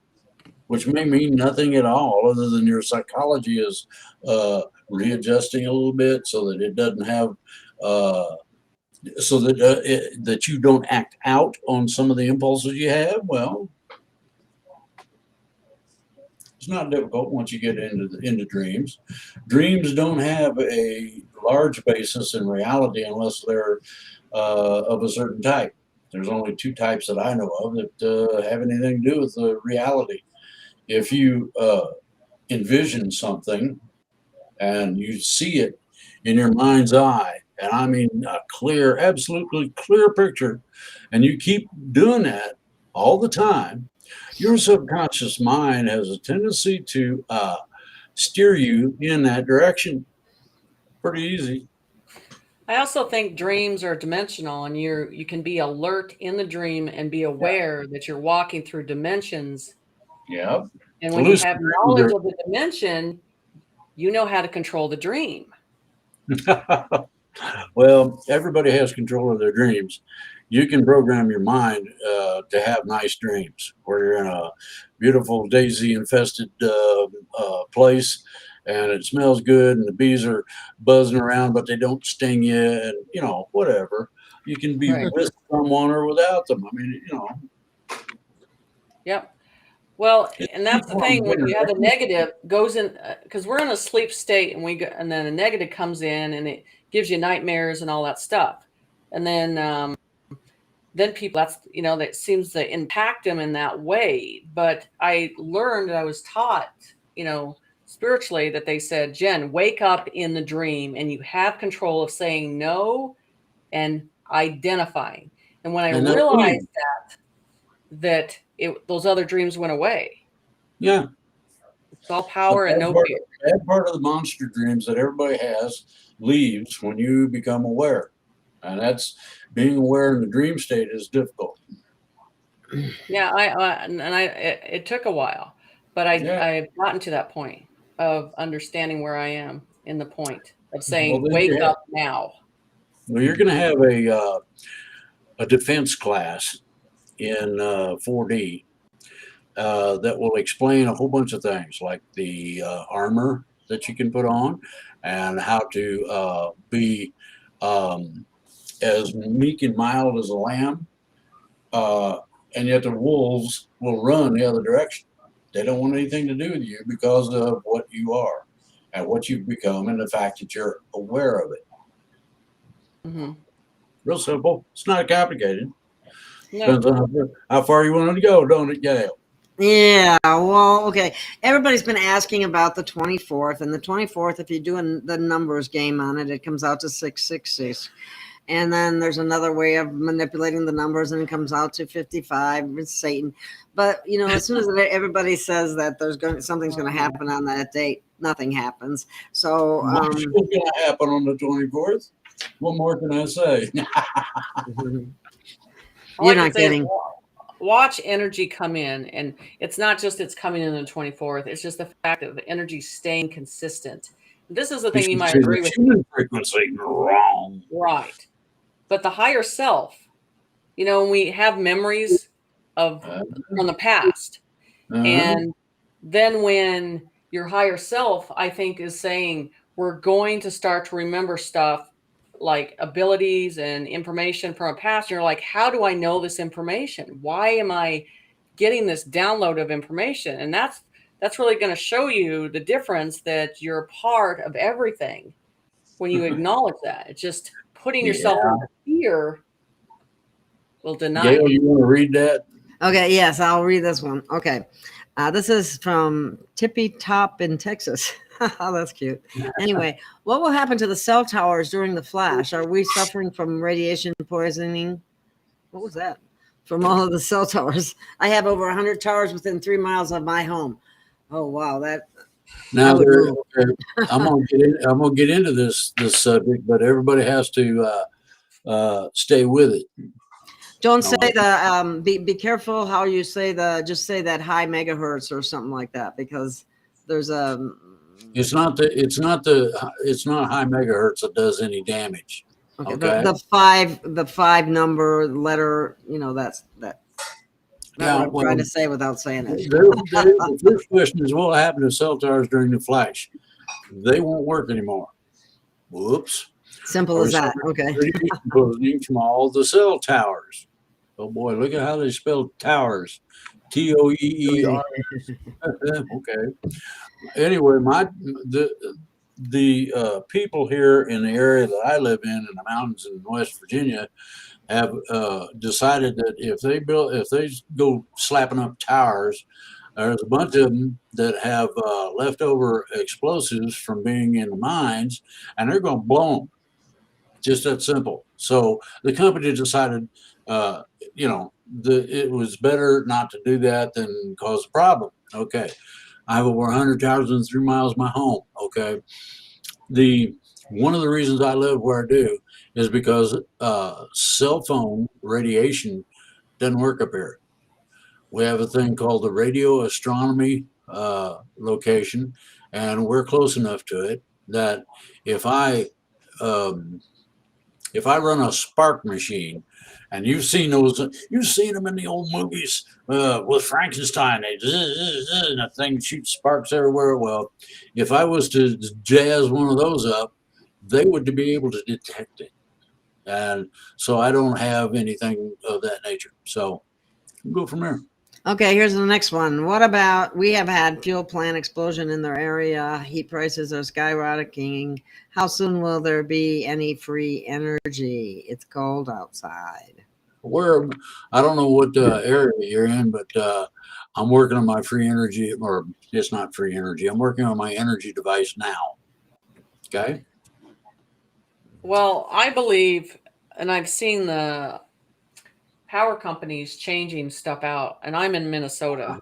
which may mean nothing at all, other than your psychology is readjusting a little bit so that it doesn't have, so that that you don't act out on some of the impulses you have. Well, it's not difficult once you get into dreams. Dreams don't have a large basis in reality unless they're of a certain type. There's only two types that I know of that have anything to do with the reality. If you envision something and you see it in your mind's eye, and I mean a clear, absolutely clear picture, and you keep doing that all the time, your subconscious mind has a tendency to steer you in that direction. Pretty easy. I also think dreams are dimensional, and you can be alert in the dream and be Yeah. aware that you're walking through dimensions. Yeah. And when you Lucid have dreams knowledge of the dimension, you know how to control the dream. are well, everybody has control of their dreams. You can program your mind to have nice dreams where you're in a beautiful daisy infested place and it smells good and the bees are buzzing around, but they don't sting you and, whatever. You can be Right. with someone or without them. I mean, Yep. Well, it's and that's the thing when you have the negative goes in because we're in a sleep state and then a negative comes in and it gives you nightmares and all that stuff. And then people that seems to impact them in that way. But I learned, I was taught, spiritually that they said, Jen, wake up in the dream and you have control of saying no and identifying. And when I and they'll realized leave. that those other dreams went away, Yeah. it's all The power and no fear. bad part of the monster dreams that everybody has leaves when you become aware. And that's being aware in the dream state is difficult. Yeah, it took a while, but Yeah. I've gotten to that point of understanding where I am in the point of Well, saying, then wake up now. you're going to have a defense class in 4D that will explain a whole bunch of things like the armor that you can put on and how to be as meek and mild as a lamb. And yet the wolves will run the other direction. They don't want anything to do with you because of what you are and what you've become and the fact that you're aware of it. Mm-hmm. Real simple. It's not complicated. No. Depends on how far you want to go, don't it, Gail? yeah, well, okay. Everybody's been asking about the 24th, and the 24th, if you're doing the numbers game on it, it comes out to 666. And then there's another way of manipulating the numbers, and it comes out to 55. It's Satan. But as soon as everybody says that something's going to happen on that date, nothing happens. So What's going to happen on the 24th? What more can I say? you're not kidding. Watch energy come in, and it's not just it's coming in on the 24th. It's just the fact that the energy staying consistent. This is the thing you might agree with. Human frequency wrong. Right. But the higher self, when we have memories from the past, and then when your higher self, I think, is saying we're going to start to remember stuff like abilities and information from a past, and you're like, how do I know this information? Why am I getting this download of information? And that's really going to show you the difference that you're a part of everything when you acknowledge that. It's just putting yourself in fear will deny. Gail, you want to read that? Okay, yes, I'll read this one. Okay. This is from Tippy Top in Texas. Oh, that's cute. Anyway, what will happen to the cell towers during the flash? Are we suffering from radiation poisoning? What was that? From all of the cell towers. I have over 100 towers within 3 miles of my home. Oh, wow. I Now would move. I'm gonna get into this subject, but everybody has to stay with it. Don't No, say be careful how you say just say that high megahertz or something like that, because there's a, it's not high megahertz that does any damage. okay, Okay. the five number letter, that's what I'm trying to say without saying it. The first question is, what will happen to cell towers during the flash? They won't work anymore. Whoops. Simple as that. Okay. Radiation poisoning from all the cell towers. Oh boy, look at how they spell towers. TOEER. Okay. Anyway, the people here in the area that I live in the mountains in West Virginia, have decided that if they go slapping up towers, there's a bunch of them that have leftover explosives from being in the mines, and they're going to blow them. Just that simple. So the company decided, it was better not to do that than cause a problem. Okay. I have over 100 towers within 3 miles of my home. Okay. One of the reasons I live where I do is because cell phone radiation doesn't work up here. We have a thing called the radio astronomy location, and we're close enough to it that if I run a spark machine, and you've seen them in the old movies with Frankenstein, and the thing shoots sparks everywhere. Well, if I was to jazz one of those up, they would be able to detect it. And so I don't have anything of that nature. So we'll go from there. Okay, here's the next one. What about, we have had fuel plant explosion in their area. Heat prices are skyrocketing. How soon will there be any free energy? It's cold outside. I don't know what area you're in, but I'm working on my free energy, or it's not free energy. I'm working on my energy device now. Okay. Well, I believe, and I've seen the power companies changing stuff out, and I'm in Minnesota.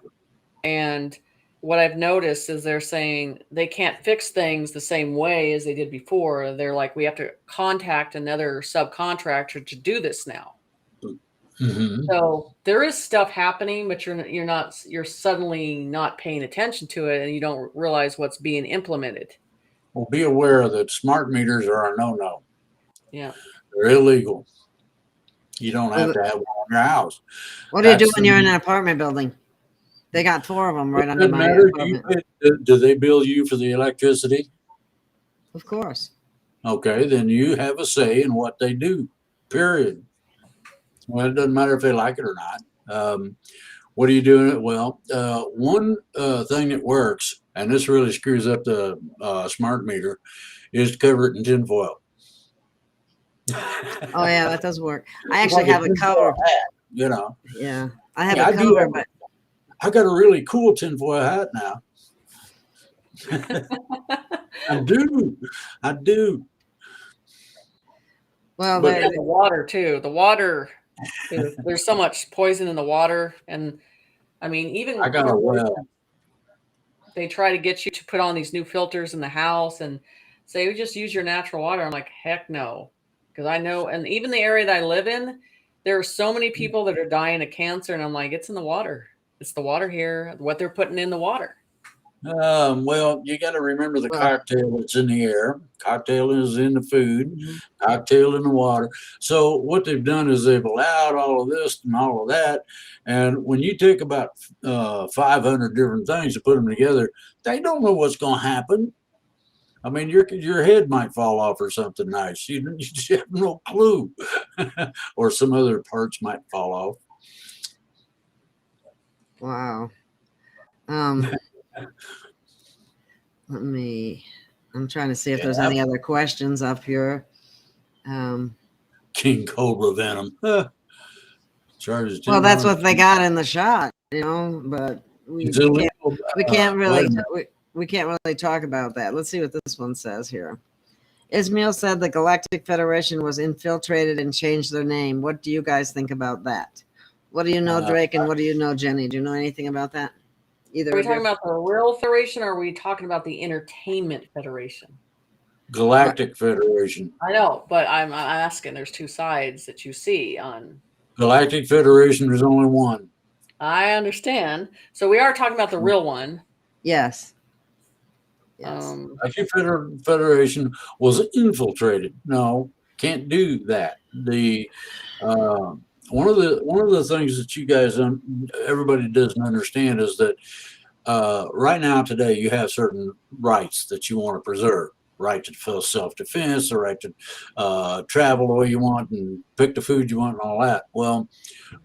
And what I've noticed is they're saying they can't fix things the same way as they did before. They're like, we have to contact another subcontractor to do this now. Mm-hmm. So there is stuff happening, but you're suddenly not paying attention to it, and you don't realize what's being implemented. Well, be aware that smart meters are a no-no. Yeah. They're illegal. You don't have to have one in your house. What do you do when you're in an apartment building? They got 4 of them right under my apartment. Do they bill you for the electricity? Of course. Okay, then you have a say in what they do, period. Well, it doesn't matter if they like it or not. What are you doing? Well, one thing that works, and this really screws up the smart meter, is to cover it in tinfoil. Oh yeah, that does work. I actually have a cover. Hat, Yeah, I have a cover, but I got a really cool tinfoil hat now. I do. Well, the water too. The water, there's so much poison in the water, and I mean, even I got a well. They try to get you to put on these new filters in the house and say, "We just use your natural water." I'm like, heck no. Because I know, and even the area that I live in, there are so many people that are dying of cancer, and I'm like, it's in the water. It's the water here, what they're putting in the water. Well, you got to remember the cocktail that's in the air. Cocktail is in the food. Cocktail in the water. So what they've done is they've allowed all of this and all of that. And when you take about 500 different things to put them together, they don't know what's going to happen. I mean, your head might fall off or something nice. You just have no clue. Or some other parts might fall off. Wow. I'm trying to see if there's any other questions up here. King Cobra venom. Charges. Well, that's what they got in the shot, but we can't really. we can't really talk about that. Let's see what this one says here. Ismail said the Galactic Federation was infiltrated and changed their name. What do you guys think about that? What do you know, Drake, and what do you know, Jenny? Do you know anything about that? Either Are we of you? talking about the real Federation, or are we talking about the Entertainment Federation? Galactic Federation. I know, but I'm asking. There's two sides that you see on. Galactic Federation is only one. I understand. So we are talking about the real one. Yes. Yes. Galactic Federation was infiltrated. No, can't do that. The one of the things that you guys everybody doesn't understand is that right now today you have certain rights that you want to preserve. Right to self-defense, the right to travel the way you want and pick the food you want and all that. Well,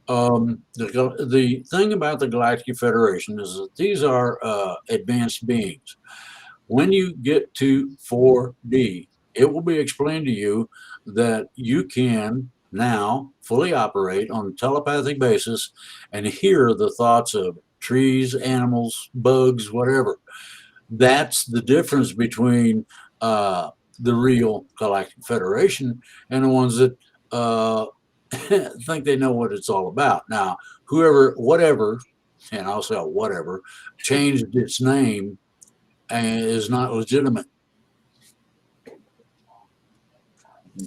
the thing about the Galactic Federation is that these are advanced beings. When you get to 4D, it will be explained to you that you can now fully operate on a telepathic basis and hear the thoughts of trees, animals, bugs, whatever. That's the difference between the real Galactic Federation and the ones that think they know what it's all about. Now, whatever, and I'll say whatever, changed its name and is not legitimate.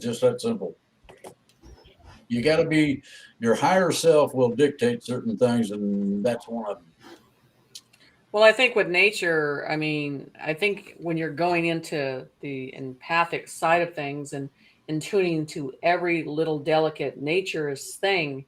Just that simple. You got to be, your higher self will dictate certain things, and that's one of them. Well, I think with nature, I mean, I think when you're going into the empathic side of things and tuning to every little delicate nature's thing,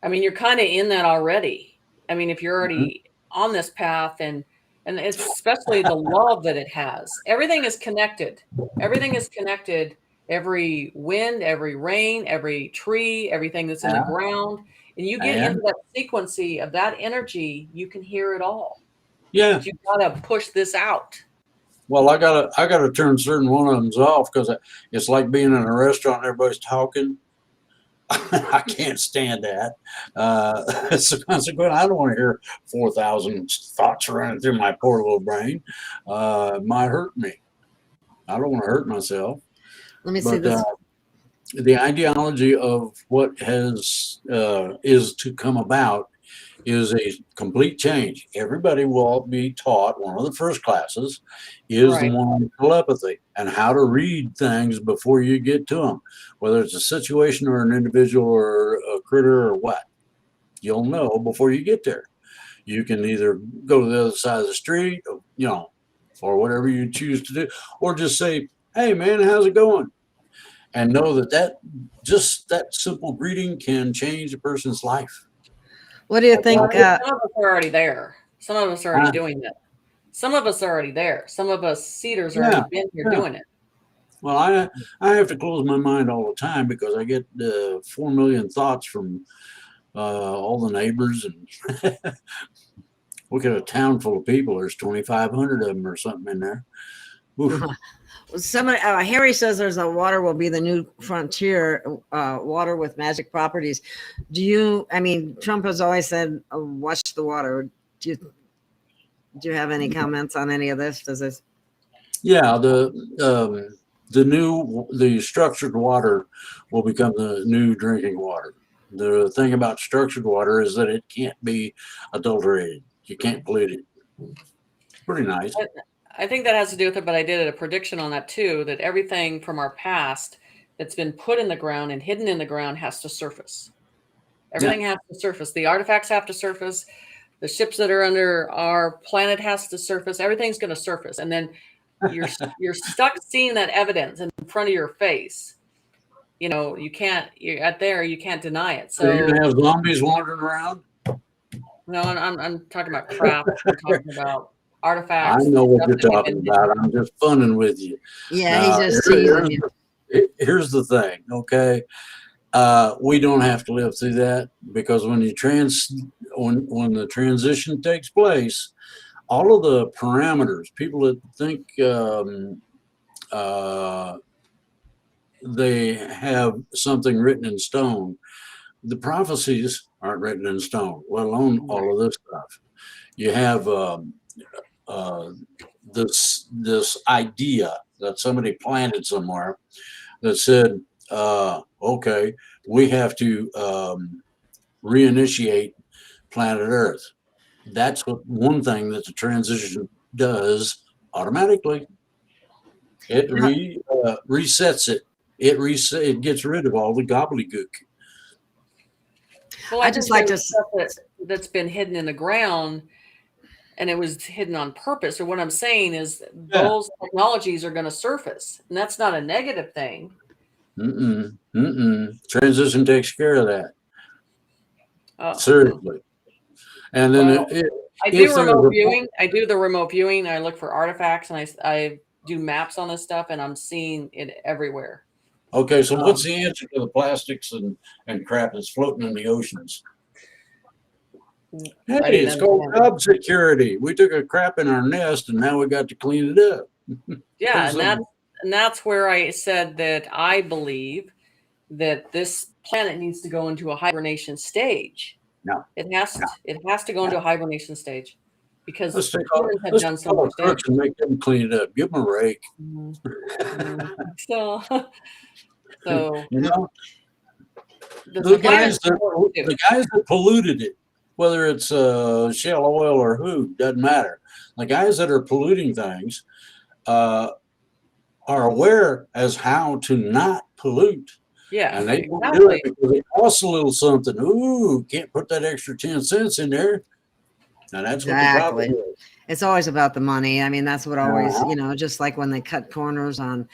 I mean, you're kind of in that already. I mean, if you're already on this path and it's especially the love that it has, everything is connected. Everything is connected. Every wind, every rain, every tree, everything that's in the ground. And you get into that sequency of that energy, you can hear it all. Yeah. But you gotta push this out. Well, I gotta turn certain one of them off because it's like being in a restaurant and everybody's talking. I can't stand that. So consequently, I don't want to hear 4,000 thoughts running through my poor little brain. It might hurt me. I don't want to hurt myself. Let me see this. The ideology of what is to come about is a complete change. Everybody will be taught, one of the first classes is the one on telepathy and how to read things before you get to them, whether it's a situation or an individual or a critter or what. You'll know before you get there. You can either go to the other side of the street, or whatever you choose to do, or just say, "Hey man, how's it going?" And know that just that simple greeting can change a person's life. What do you think? Some of us are already there. Some of us are already doing that. Some of us are already there. Some of us cedars are already been here doing it. Well, I have to close my mind all the time because I get 4 million thoughts from all the neighbors, and look at a town full of people. There's 2,500 of them or something in there. Harry says there's a water will be the new frontier, water with magic properties. Trump has always said, watch the water. Do you have any comments on any of this? Does this? Yeah, the structured water will become the new drinking water. The thing about structured water is that it can't be adulterated. You can't pollute it. It's pretty nice. I think that has to do with it, but I did a prediction on that too, that everything from our past that's been put in the ground and hidden in the ground has to surface. Everything has to surface. The artifacts have to surface. The ships that are under our planet has to surface. Everything's going to surface. And then you're stuck seeing that evidence in front of your face. You can't deny it. So you're going to have zombies wandering around? No, I'm talking about craft. I'm talking about artifacts. I know what you're talking about. I'm just funning with you. Yeah, he's just teasing you. Here's the thing, okay? We don't have to live through that because when the transition takes place, all of the parameters, people that think they have something written in stone, the prophecies aren't written in stone, let alone all of this stuff. You have this idea that somebody planted somewhere that said, okay, we have to reinitiate planet Earth. That's what one thing that the transition does automatically. It resets it. It gets rid of all the gobbledygook. Well, I I just think like there's to. stuff that's been hidden in the ground, and it was hidden on purpose. Or what I'm saying is those technologies are going to surface, and that's not a negative thing. Transition takes care of that. Oh, Seriously. And then well, I do if there's remote a viewing. I do the remote viewing. I look for artifacts, and I do maps on this stuff, and I'm seeing it everywhere. okay, so what's the answer to the plastics and crap that's floating in the oceans? Hey, it's called job security. We took a crap in our nest, and now we got to clean it up. Yeah, and that's where I said that I believe that this planet needs to go into a hibernation stage. No, it has to go into a hibernation stage because let's take humans have done so much damage. and make them clean it up. Give them a rake. So you know, the the guys that polluted it, whether it's shale oil or who, doesn't matter. The guys that are polluting things are aware as how to not pollute. Yeah, and they don't do it because it costs a little something. Ooh, can't put that extra 10 cents in there. Now that's what the problem is. It's always about the money. I mean, that's what always, just like when they cut corners on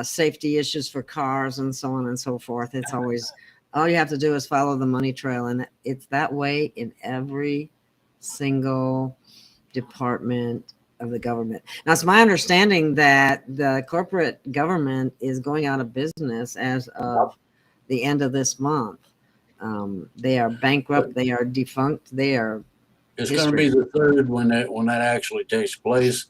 safety issues for cars and so on and so forth. It's always, all you have to do is follow the money trail. And it's that way in every single department of the government. Now, it's my understanding that the corporate government is going out of business as of the end of this month. They are bankrupt. They are defunct. They are. It's going to be the third when that actually takes place.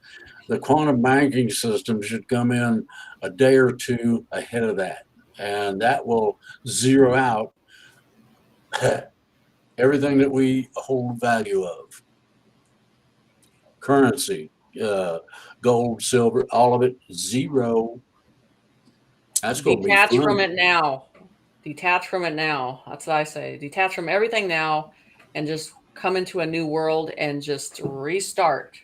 The quantum banking system should come in a day or two ahead of that, and that will zero out everything that we hold value of. Currency, gold, silver, all of it, zero. That's going to be fun. Detach from it now. Detach from it now. That's what I say. Detach from everything now and just come into a new world and just restart.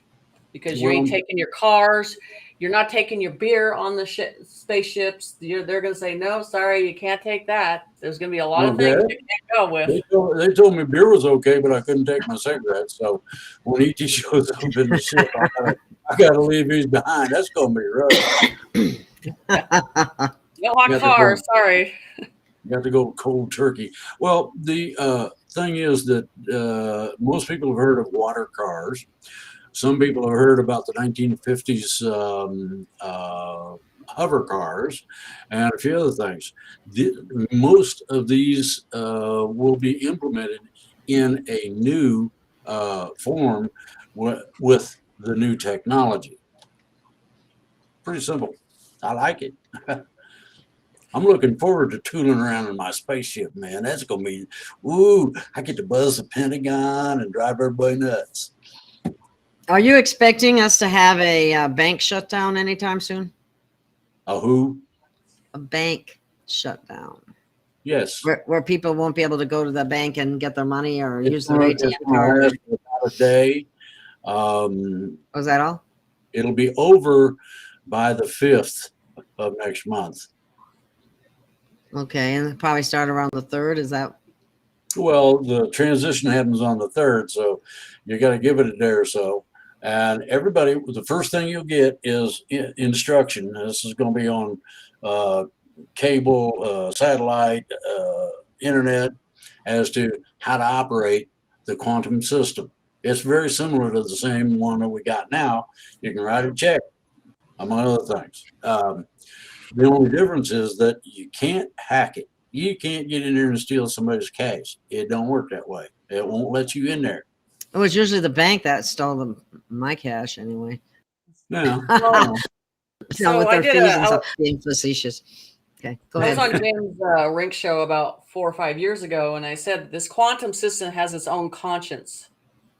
Because you ain't taking your cars. You're not taking your beer on the spaceships. They're going to say, no, sorry, you can't take that. There's going to be a lot of things you can't go with. They told me beer was okay, but I couldn't take my cigarettes. So when ET shows up in the ship, I got to leave these behind. That's going to be rough. No hot car, sorry. You got to go cold turkey. Well, the thing is that most people have heard of water cars. Some people have heard about the 1950s hover cars and a few other things. Most of these will be implemented in a new form with the new technology. Pretty simple. I like it. I'm looking forward to tooling around in my spaceship, man. That's going to be, I get to buzz the Pentagon and drive everybody nuts. Are you expecting us to have a bank shutdown anytime soon? A who? A bank shutdown. Yes. Where people won't be able to go to the bank and get their money or use their ATM card. About a day. Was that all? It'll be over by the 5th of next month. Okay, and it'll probably start around the 3rd. Is that? Well, the transition happens on the 3rd, so you got to give it a day or so. And everybody, the first thing you'll get is instruction. This is going to be on cable, satellite, internet, as to how to operate the quantum system. It's very similar to the same one that we got now. You can write a check, among other things. The only difference is that you can't hack it. You can't get in there and steal somebody's cash. It don't work that way. It won't let you in there. It was usually the bank that stole my cash anyway. Yeah. So with I their did fees and stuff, being facetious. Okay, go ahead. I was on Jim's Rink show about 4 or 5 years ago, and I said this quantum system has its own conscience.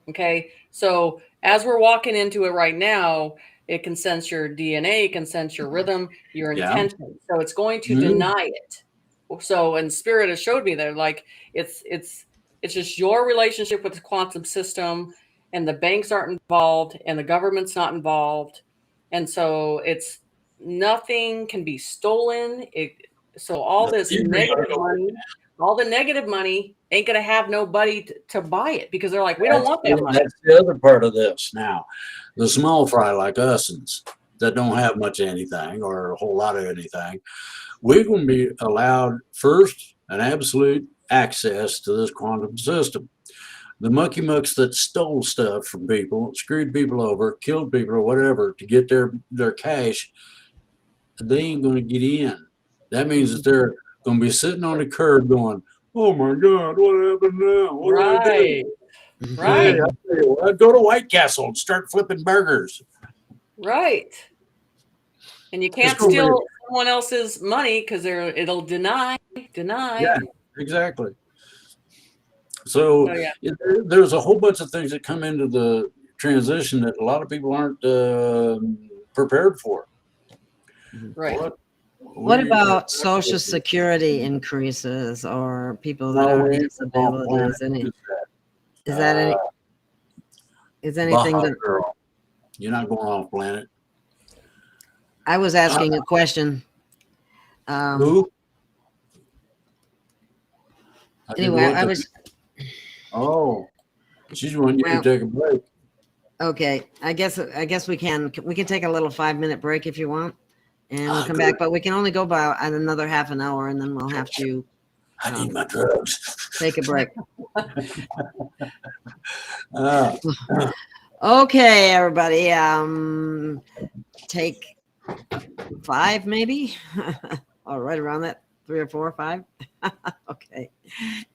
Okay, so as we're walking into it right now, It can sense your DNA, it can sense your rhythm, your Yeah. intention. So it's going to Mhm. deny it. So, and Spirit has showed me that, like, it's just your relationship with the quantum system, and the banks aren't involved, and the government's not involved, and so it's nothing can be stolen. So all this negative money, all the negative money ain't gonna have nobody to buy it, because they're like, we don't want that money. That's the other part of this. Now, the small fry like us's that don't have much of anything or a whole lot of anything, we're going to be allowed first an absolute access to this quantum system. The mucky mucks that stole stuff from people, screwed people over, killed people or whatever to get their cash, they ain't going to get in. That means that they're going to be sitting on the curb going, "Oh my God, what happened now? What do I do?" Right. Hey, I'll tell you what, go to White Castle and start flipping burgers. Right. And you can't gonna be- steal someone else's money because it'll deny. Yeah, exactly. So Oh, yeah. there's a whole bunch of things that come into the transition that a lot of people aren't prepared for. Right. What about Social Security increases or people that No, are on we ain't on disabilities? planet. Is that any? Is anything Baja that girl, you're not going off planet. I was asking a question? Who? Anyway, I was. Oh, she's wanting you Well, to take a break. Okay, I guess we can take a little 5-minute break if you want, and we'll come good. back. But we can only go about another half an hour, and then we'll have to I need my drugs. take a break. Uh, Okay, everybody. Take 5 maybe, or right around that 3 or 4 or 5. Okay,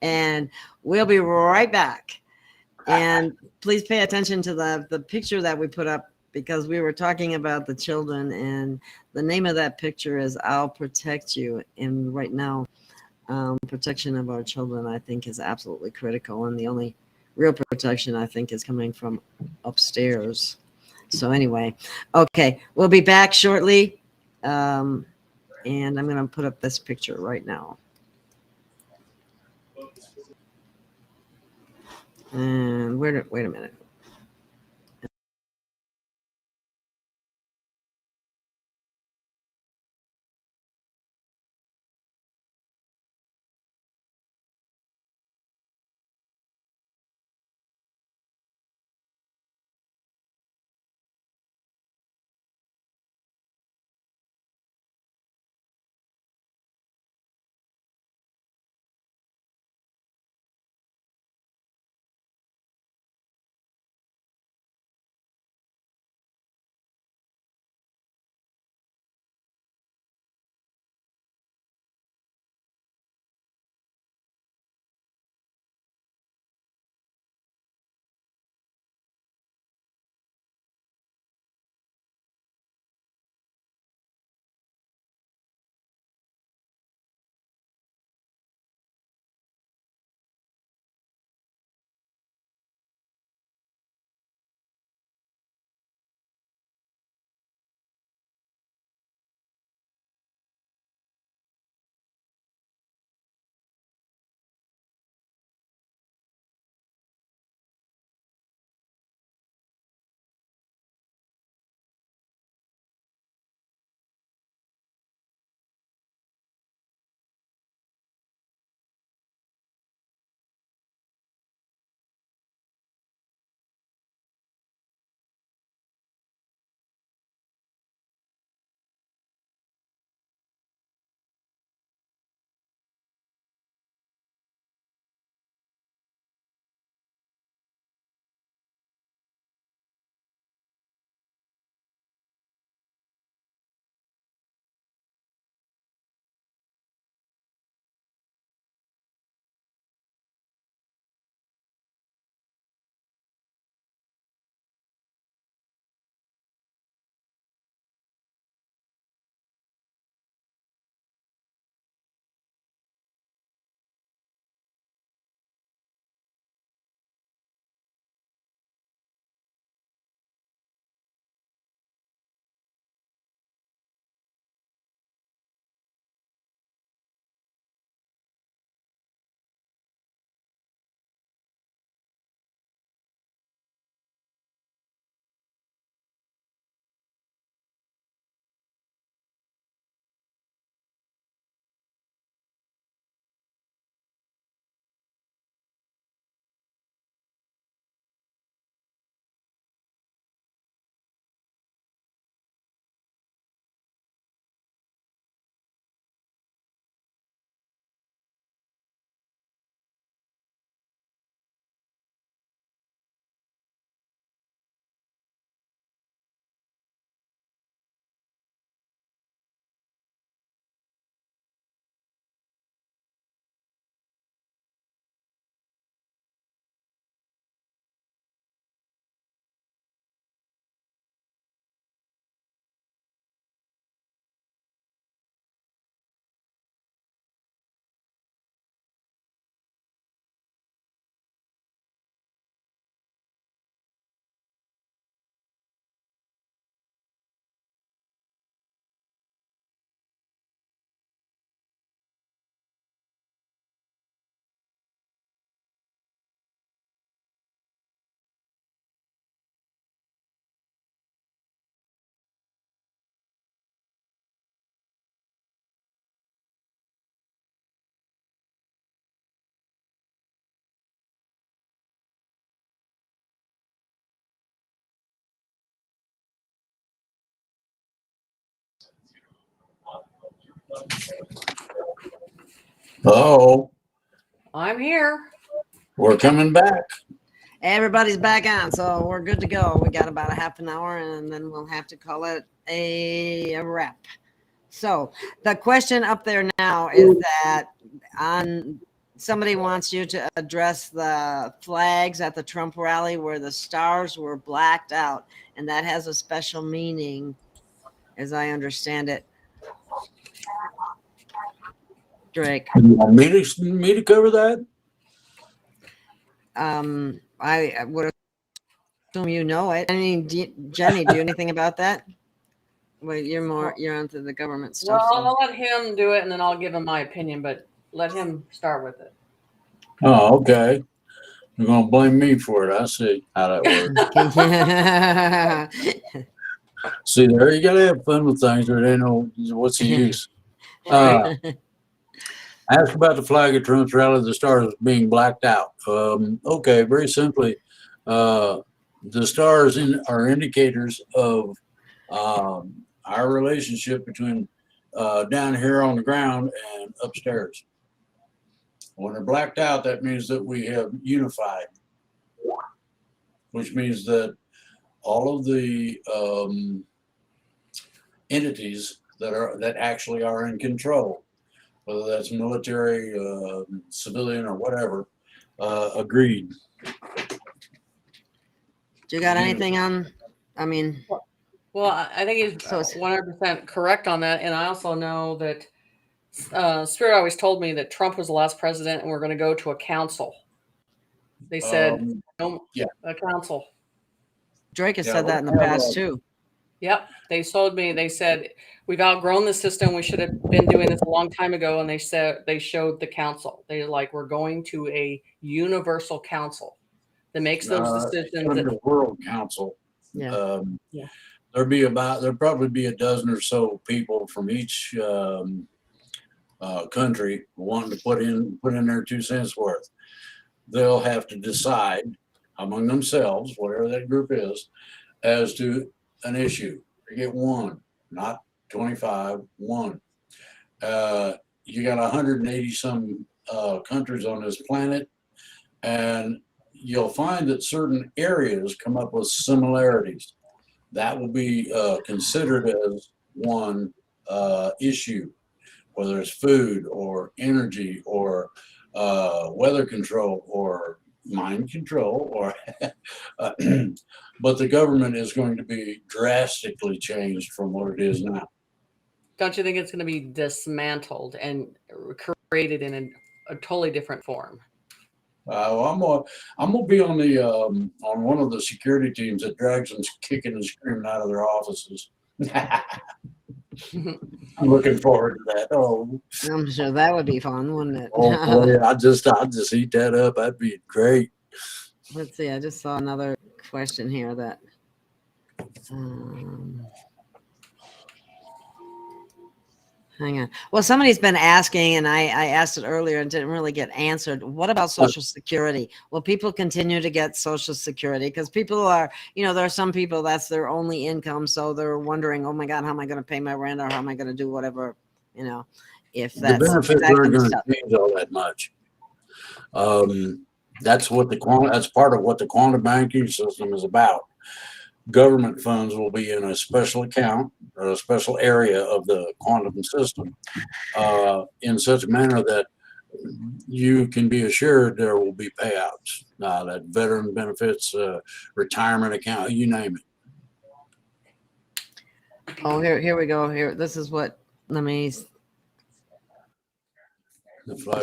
and we'll be right back. And please pay attention to the picture that we put up, because we were talking about the children, and the name of that picture is "I'll Protect You." And right now, protection of our children, I think, is absolutely critical, and the only real protection, I think, is coming from upstairs. So anyway, okay, we'll be back shortly, and I'm going to put up this picture right now. And wait a minute. Oh, I'm here. we're coming back. Everybody's back on, so we're good to go. We got about a half an hour, and then we'll have to call it a wrap. So the question up there now is that somebody wants you to address the flags at the Trump rally where the stars were blacked out, and that has a special meaning, as I understand it. Drake. You want me to cover that? I would assume you know it. I mean, Jenny, do you know anything about that? Well, you're onto the government stuff. Well, I'll let him do it, and then I'll give him my opinion. But let him start with it. Oh, okay. You're gonna blame me for it. I see how that works. See, there you gotta have fun with things, or they know what's the use. Ask about the flag at Trump's rally, the stars being blacked out. Okay, very simply, the stars are indicators of our relationship between down here on the ground and upstairs. When they're blacked out, that means that we have unified, which means that all of the entities that actually are in control, whether that's military, civilian, or whatever, agreed. Do you got anything on? I mean, well, I think he's 100% correct on that, and I also know that Spirit always told me that Trump was the last president, and we're going to go to a council. They said, yeah, a council. Drake has said that in the past too. Yep, they told me. They said we've outgrown the system. We should have been doing this a long time ago. And they said they showed the council. They're like, we're going to a universal council that makes those decisions. The World Council. Yeah. There'll probably be a dozen or so people from each country wanting to put in their 2 cents worth. They'll have to decide among themselves, whatever that group is, as to an issue. You get one, not 25, one. You got 180 some countries on this planet, and you'll find that certain areas come up with similarities. That will be considered as one issue, whether it's food or energy or weather control or mind control, or but the government is going to be drastically changed from what it is now. Don't you think it's going to be dismantled and created in a totally different form? Well, I'm gonna be on the on one of the security teams that drags them kicking and screaming out of their offices. I'm looking forward to that. Oh, I'm sure that would be fun, wouldn't it? oh boy, I'd just eat that up. That'd be great. Let's see. I just saw another question here that. Hang on. Well, somebody's been asking, and I asked it earlier and didn't really get answered. What about Social Security? Will people continue to get Social Security? Because people are, there are some people that's their only income, so they're wondering, oh my God, how am I going to pay my rent, or how am I going to do whatever, if that's the benefits aren't going to change all that much. That's part of what the quantum banking system is about. Government funds will be in a special account or a special area of the quantum system in such a manner that you can be assured there will be payouts, that veteran benefits, retirement account, you name it. Oh, here we go. Here, this is what, the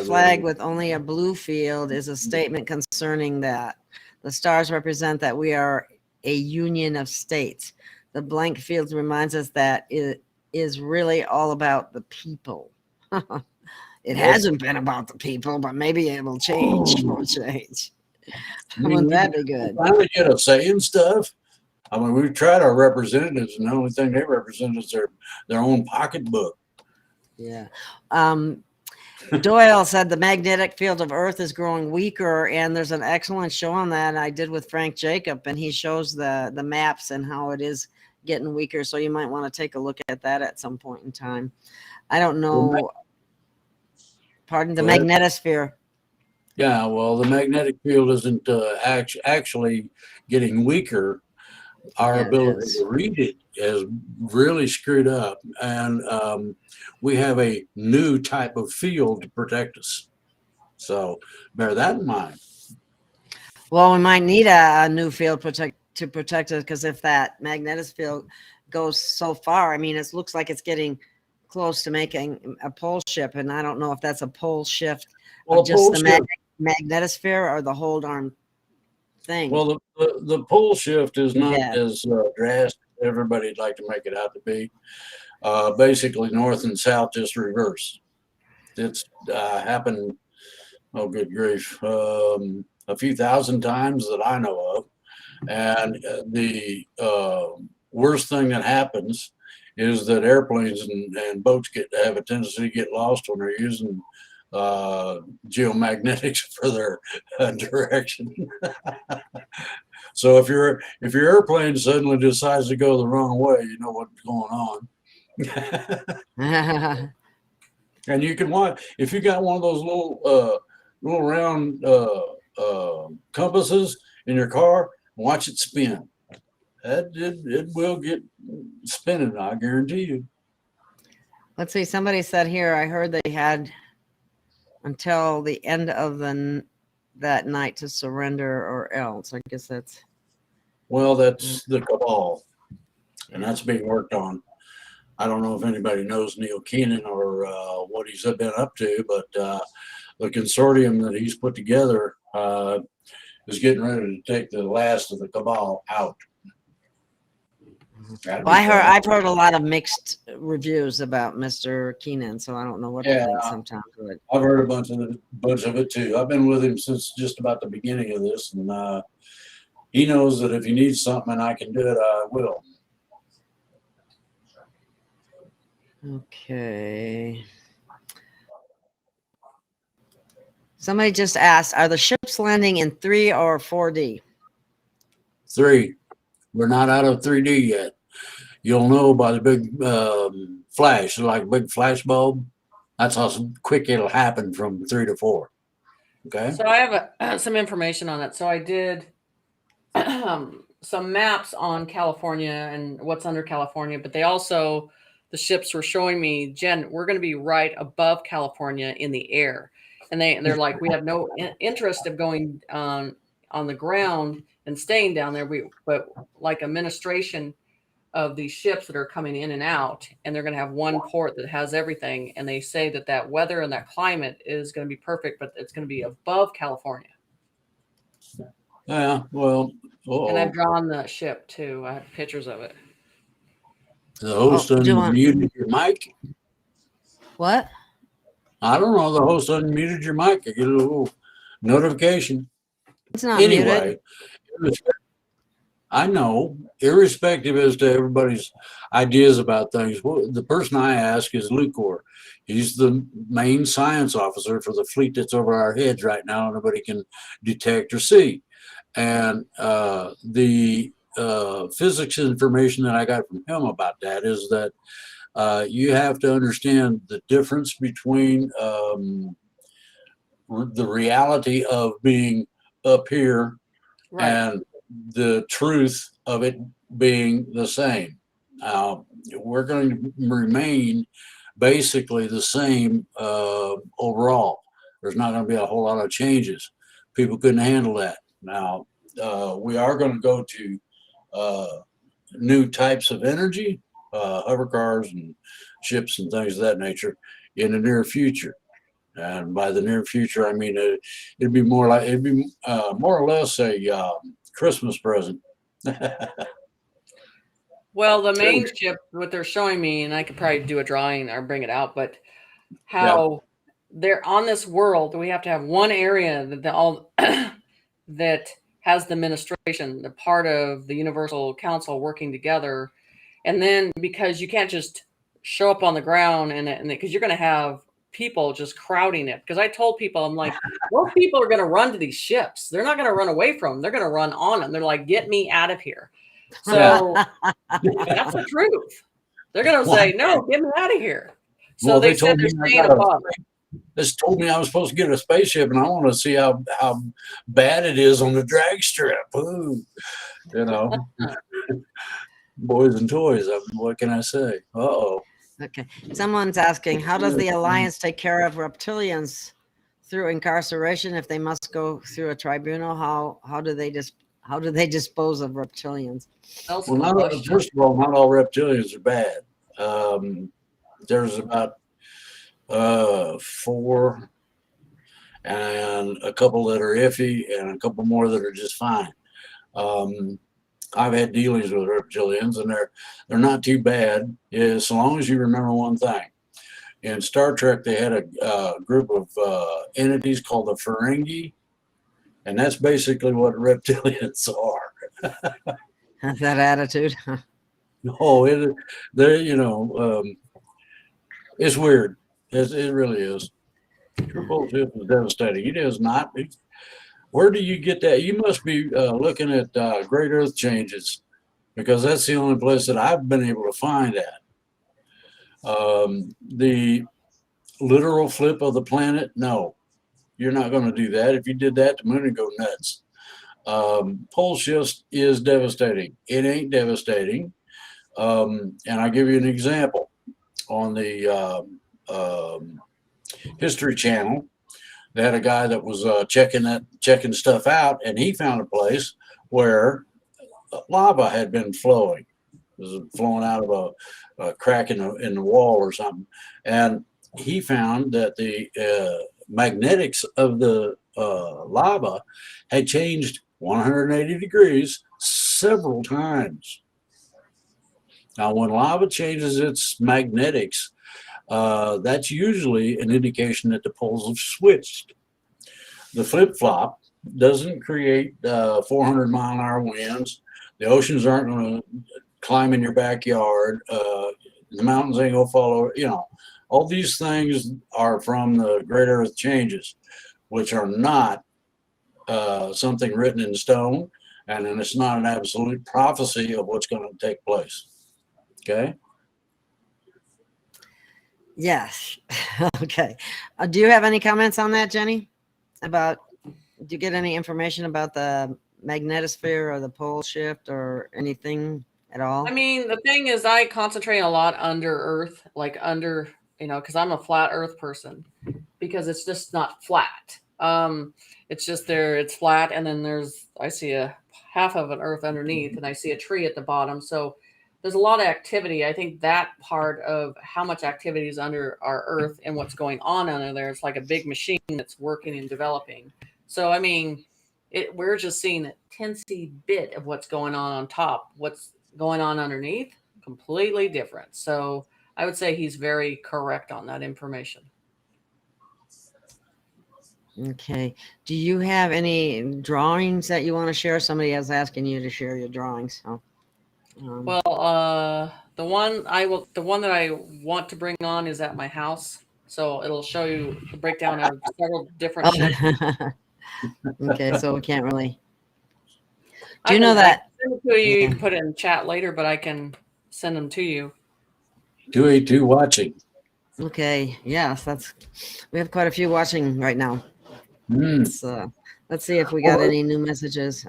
flag with only a blue field is a statement concerning that. The stars represent that we are a union of states. The blank field reminds us that it is really all about the people. It hasn't been about the people, but maybe it will change. Wouldn't that be good? Finally get a say in stuff. I mean, we've tried our representatives, and the only thing they represent is their own pocketbook. Yeah. Doyle said the magnetic field of Earth is growing weaker, and there's an excellent show on that I did with Frank Jacob, and he shows the maps and how it is getting weaker. So you might want to take a look at that at some point in time. I don't know. Pardon, the Go ahead. magnetosphere. Yeah, well, the magnetic field isn't actually getting weaker. Our Yeah, it ability is. to read it is really screwed up, and we have a new type of field to protect us. So bear that in mind. Well, we might need a new field to protect us, because if that magnetic field goes so far, I mean, it looks like it's getting close to making a pole shift, and I don't know if that's a pole shift Well, of a just pole the shift. magnetosphere or the whole darn thing. Well, the pole shift is not Yeah. as drastic as everybody'd like to make it out to be. Basically, north and south just reverse. It's happened, oh, good grief, a few thousand times that I know of. And the worst thing that happens is that airplanes and boats have a tendency to get lost when they're using geomagnetics for their direction. So if your airplane suddenly decides to go the wrong way, you know what's going on. And you can watch, if you got one of those little round compasses in your car, watch it spin. It will get spinning, I guarantee you. Let's see. Somebody said here, I heard they had until the end of that night to surrender, or else. I guess that's. Well, that's the cabal, and that's being worked on. I don't know if anybody knows Neil Keenan or what he's been up to, but the consortium that he's put together is getting ready to take the last of the cabal out. Well, I've heard a lot of mixed reviews about Mr. Keenan, so I don't know what to think sometimes. But I've heard a bunch of it too. I've been with him since just about the beginning of this, and he knows that if he needs something and I can do it, I will. okay. Somebody just asked, are the ships landing in 3 or 4D? 3. We're not out of 3D yet. You'll know by the big flash, like a big flash bulb. That's how quick it'll happen from 3 to 4. Okay. So I have some information on it. So I did some maps on California and what's under California, but the ships were showing me, Jen, we're going to be right above California in the air. And they're like, we have no interest of going on the ground and staying down there. But like administration of these ships that are coming in and out, and they're going to have one port that has everything. And they say that weather and that climate is going to be perfect, but it's going to be above California. Yeah, well, and I've drawn the ship too. I have pictures of it. The host unmuted your mic. What? I don't know. The host unmuted your mic. I get a little notification. It's not Anyway, muted. I know, irrespective as to everybody's ideas about things, the person I ask is Lucor. He's the main science officer for the fleet that's over our heads right now. Nobody can detect or see. And the physics information that I got from him about that is that you have to understand the difference between the reality of being up here and the truth of it being the same. We're going to remain basically the same overall. There's not going to be a whole lot of changes. People couldn't handle that. Now, we are going to go to new types of energy, hover cars and ships and things of that nature in the near future. And by the near future, I mean it'd be more or less a Christmas present. Well, the main ship, what they're showing me, and I could probably do a drawing or bring it out, but how they're on this world, we have to have one area that has the administration, the part of the Universal Council working together. And then because you can't just show up on the ground and because you're going to have people just crowding it. Because I told people, I'm like, most people are going to run to these ships. They're not going to run away from them. They're going to run on them. They're like, get me out of here. So that's the truth. They're going to say, no, get me out of here. So Well, they they said told they're me staying above. this told me I was supposed to get a spaceship, and I want to see how bad it is on the drag strip. Ooh, you know, boys and toys. What can I say? Uh-oh. Okay. Someone's asking, how does the Alliance take care of reptilians through incarceration if they must go through a tribunal? How do they dispose of reptilians? Well, first of all, not all reptilians are bad. There's about 4 and a couple that are iffy and a couple more that are just fine. I've had dealings with reptilians, and they're not too bad, as long as you remember one thing. In Star Trek, they had a group of entities called the Ferengi, and that's basically what reptilians are. That attitude. Oh, it's weird. It really is. Triple Shift is devastating. It is not. Where do you get that? You must be looking at Great Earth Changes, because that's the only place that I've been able to find that. The literal flip of the planet, no, you're not going to do that. If you did that, the moon would go nuts. Pole shifts is devastating. It ain't devastating. And I'll give you an example. On the History Channel, they had a guy that was checking stuff out, and he found a place where lava had been flowing. It was flowing out of a crack in the wall or something, and he found that the magnetics of the lava had changed 180 degrees several times. Now, when lava changes its magnetics, that's usually an indication that the poles have switched. The flip-flop doesn't create 400-mile-an-hour winds. The oceans aren't going to climb in your backyard. The mountains ain't going to follow. All these things are from the Great Earth Changes, which are not something written in stone, and then it's not an absolute prophecy of what's going to take place. Okay? Yes. Okay. Do you have any comments on that, Jenny? Do you get any information about the magnetosphere or the pole shift or anything at all? I mean, the thing is, I concentrate a lot under Earth, like under, because I'm a flat Earth person, because it's just not flat. It's just it's flat, and then I see a half of an Earth underneath, and I see a tree at the bottom. So there's a lot of activity. I think that part of how much activity is under our Earth and what's going on under there, it's like a big machine that's working and developing. So, I mean, we're just seeing a teensy bit of what's going on top. What's going on underneath, completely different. So I would say he's very correct on that information. Okay. Do you have any drawings that you want to share? Somebody is asking you to share your drawings. So, well, the one that I want to bring on is at my house. So it'll show you the breakdown of several different shifts. Okay, so we can't really. Do you know that? Send it to you. You can put it in chat later, but I can send them to you. 282 watching. Okay. Yes, we have quite a few watching right now. Let's see if we got any new messages.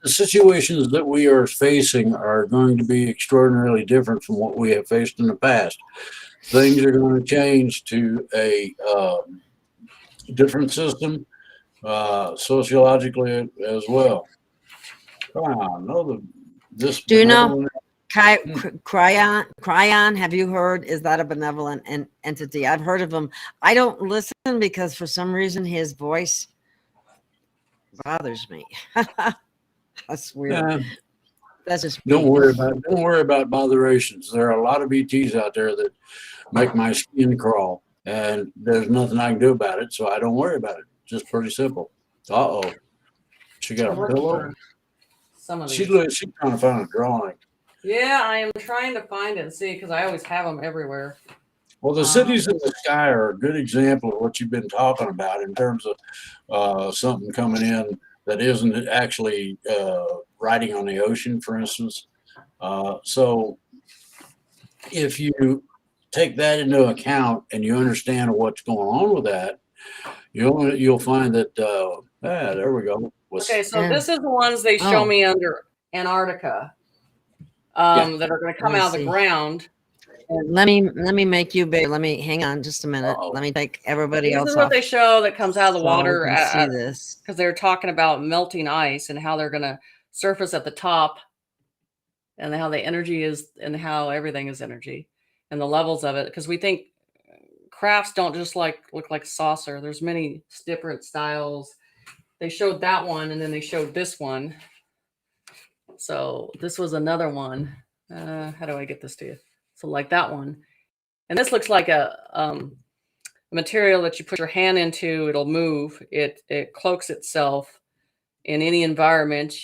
The situations that we are facing are going to be extraordinarily different from what we have faced in the past. Things are going to change to a different system, sociologically as well. Do you know Cryon? Have you heard? Is that a benevolent entity? I've heard of him. I don't listen because for some reason his voice bothers me. That's weird. That's just don't worry about botherations. There are a lot of ETs out there that make my skin crawl, and there's nothing I can do about it, so I don't worry about it. Just pretty simple. She got a pillow. She's trying to find a drawing. Yeah, I am trying to find it and see, because I always have them everywhere. Well, the cities in the sky are a good example of what you've been talking about in terms of something coming in that isn't actually riding on the ocean, for instance. So if you take that into account and you understand what's going on with that, you'll find that there we go. Okay, so And- this is the ones they show Oh. me under Antarctica that are going to come Let me out of the see. ground. Let me make you big. Let me hang on just a minute. Uh-oh. Let me take everybody This else is what off. they show that comes out of the so water we can see this. because they're talking about melting ice and how they're going to surface at the top and how the energy is and how everything is energy and the levels of it. Because we think crafts don't just look like a saucer. There's many different styles. They showed that one and then they showed this one. So this was another one. How do I get this to you? So like that one. And this looks like a material that you put your hand into, it'll move. It cloaks itself in any environment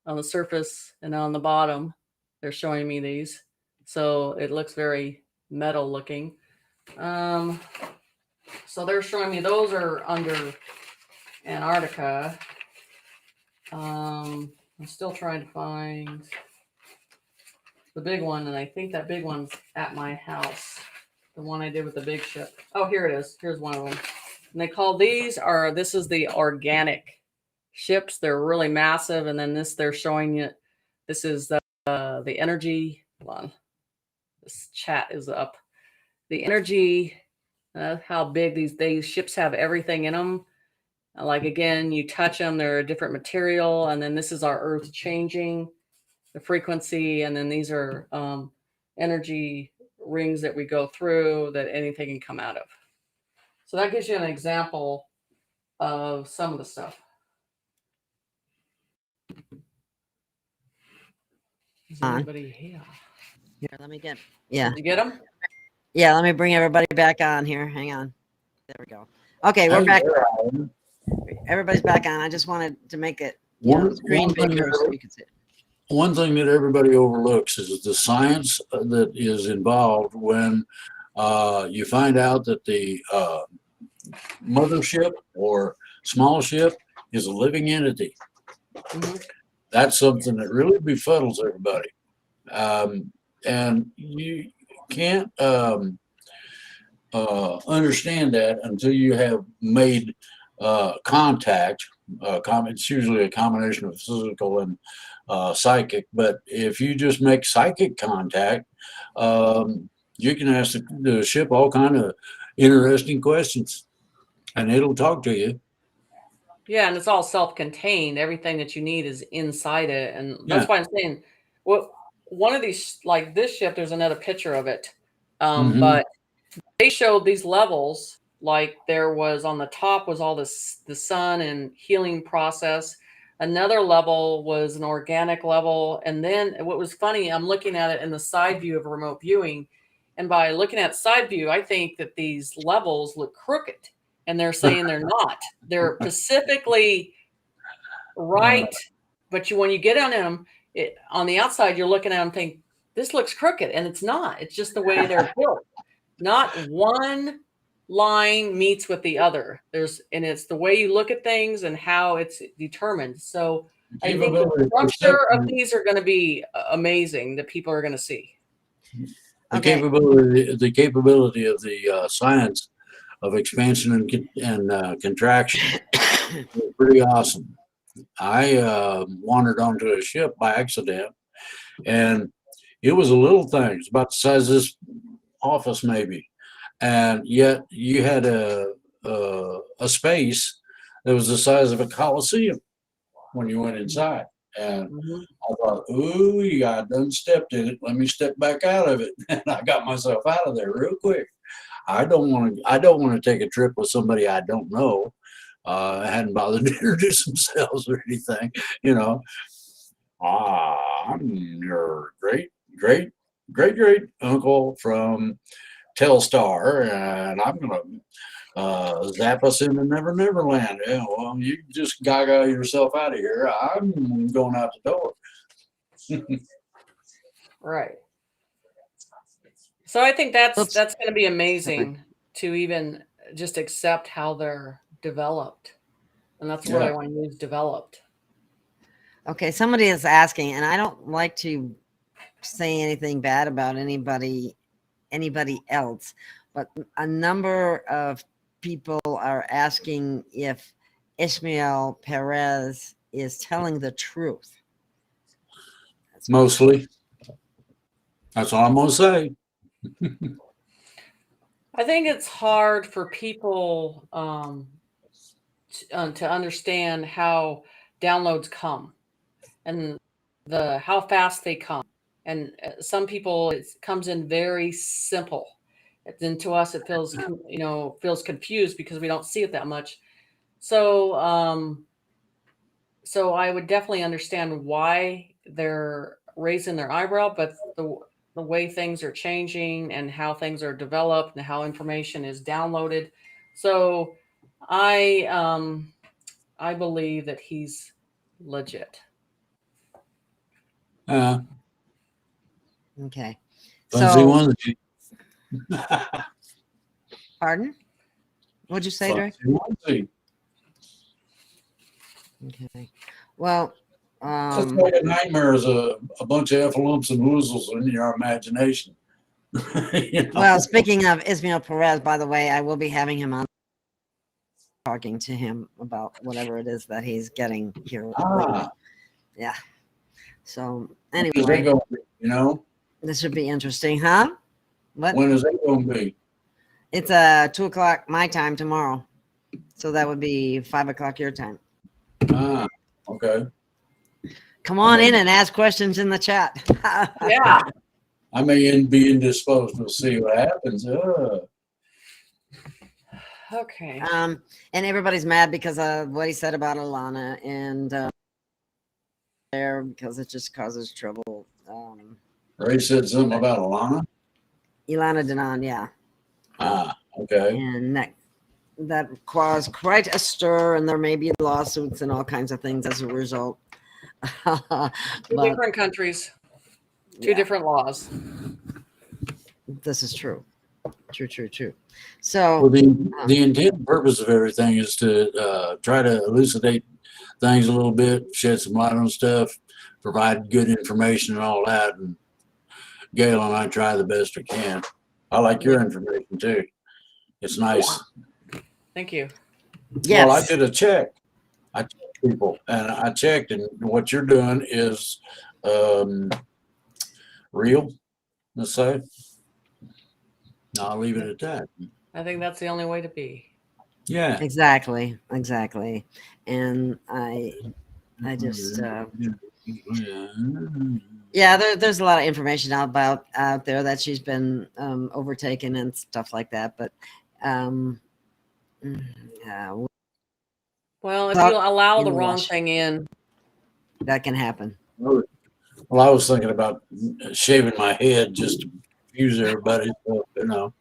on the surface and on the bottom. They're showing me these. So it looks very metal looking. So they're showing me those are under Antarctica. I'm still trying to find the big one, and I think that big one's at my house. The one I did with the big ship. Oh, here it is. Here's one of them. And they call this is the organic ships. They're really massive. And then they're showing you, this is the energy. Hold on. This chat is up. The energy, how big these ships have everything in them. Like, again, you touch them, they're a different material. And then this is our Earth changing the frequency. And then these are energy rings that we go through that anything can come out of. So that gives you an example of some of the stuff. Is anybody here? Here, let me get. Yeah, Did you get them? yeah. Let me bring everybody back on here. Hang on. There we go. Okay, we're back. Everybody's back on. I just wanted to make it screen bigger so you can see it. One thing that everybody overlooks is the science that is involved when you find out that the mothership or small ship is a living entity. Mm-hmm. That's something that really befuddles everybody. And you can't understand that until you have made contact. It's usually a combination of physical and psychic, but if you just make psychic contact, you can ask the ship all kind of interesting questions and it'll talk to you. Yeah, and it's all self-contained. Everything that you need is inside it, and that's why I'm saying, one of these, like this ship, there's another picture of it, but they showed these levels. Like there was on the top was all this the sun and healing process. Another level was an organic level, and then what was funny, I'm looking at it in the side view of remote viewing, and by looking at side view, I think that these levels look crooked. And they're saying they're not. They're specifically right. But when you get on them, on the outside, you're looking at them thinking, this looks crooked. And it's not. It's just the way they're built. Not one line meets with the other. And it's the way you look at things and how it's determined. So I think the structure of these are going to be amazing that people are going to see. The capability of the science of expansion and contraction is pretty awesome. I wandered onto a ship by accident, and it was a little thing. It's about the size of this office, maybe, and yet you had a space that was the size of a coliseum when you went inside. And I thought, ooh, I done stepped in it. Let me step back out of it, and I got myself out of there real quick. I don't want to take a trip with somebody I don't know. I hadn't bothered to introduce themselves or anything, you know. I'm your great uncle from Telstar, and I'm gonna zap us into Never Land. Yeah, well, you just gaga yourself out of here. I'm going out the door. Right. So I think that's going to be amazing to even just accept how they're developed. And that's what I want to use, developed. Okay, somebody is asking, and I don't like to say anything bad about anybody else, but a number of people are asking if Ishmael Perez is telling the truth. Mostly. That's all I'm going to say. I think it's hard for people to understand how downloads come and how fast they come. And some people, it comes in very simple. Then to us, it feels feels confused because we don't see it that much. So so I would definitely understand why they're raising their eyebrow, but the way things are changing and how things are developed and how information is downloaded. So I believe that he's legit. Okay. Fuzzy So, onesie. pardon? What'd you say, Drake? Fuzzy onesie. Okay. Well, That's like a nightmare is a bunch of efflumps and woozles in your imagination. You know? well, speaking of Ismael Perez, by the way, I will be having him on, talking to him about whatever it is that he's getting here. Yeah. So When is anyway, that going to be, you know? this should be interesting, huh? What? When is that going to be? It's 2:00 my time tomorrow, so that would be 5:00 your time. Okay. Come on in and ask questions in the chat. Yeah. I may be indisposed. We'll see what happens. Okay. And everybody's mad because of what he said about Alana, and there because it just causes trouble. Ray said something about Alana. Ilana Denon, yeah. Okay. And that caused quite a stir, and there may be lawsuits and all kinds of things as a result. Two different countries, two different laws. This is true. True. So, well, the intent and purpose of everything is to try to elucidate things a little bit, shed some light on stuff, provide good information and all that. And Gail and I try the best we can. I like your information too. It's nice. Thank you. yes. Well, I did a check. I checked people, and I checked, and what you're doing is real. Let's say. I'll leave it at that. I think that's the only way to be. Yeah. Exactly. And I just there's a lot of information out there that she's been overtaken and stuff like that, but well, if you allow the wrong thing in, that can happen. Well, I was thinking about shaving my head just to confuse everybody, so, you know.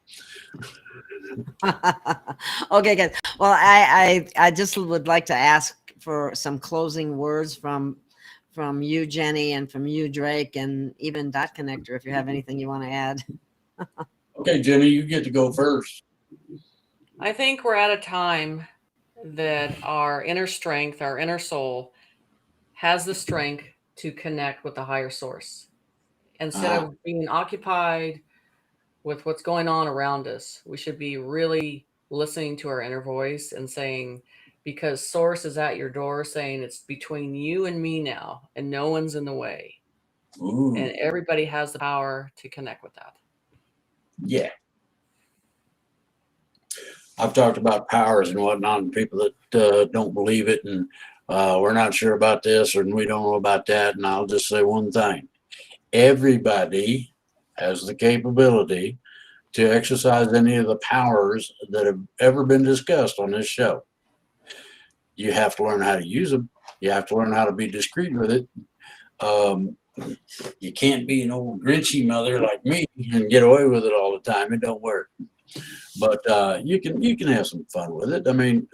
Okay, guys. Well, I just would like to ask for some closing words from you, Jenny, and from you, Drake, and even Dot Connector, if you have anything you want to add. Okay, Jenny, you get to go first. I think we're at a time that our inner strength, our inner soul, has the strength to connect with the higher source. Instead of being occupied with what's going on around us, we should be really listening to our inner voice and saying, because source is at your door saying it's between you and me now, and no one's in the way. Ooh. And everybody has the power to connect with that. Yeah. I've talked about powers and whatnot, and people that don't believe it, and we're not sure about this, or we don't know about that. And I'll just say one thing. Everybody has the capability to exercise any of the powers that have ever been discussed on this show. You have to learn how to use them. You have to learn how to be discreet with it. You can't be an old grinchy mother like me and get away with it all the time. It don't work. But you can have some fun with it. I mean,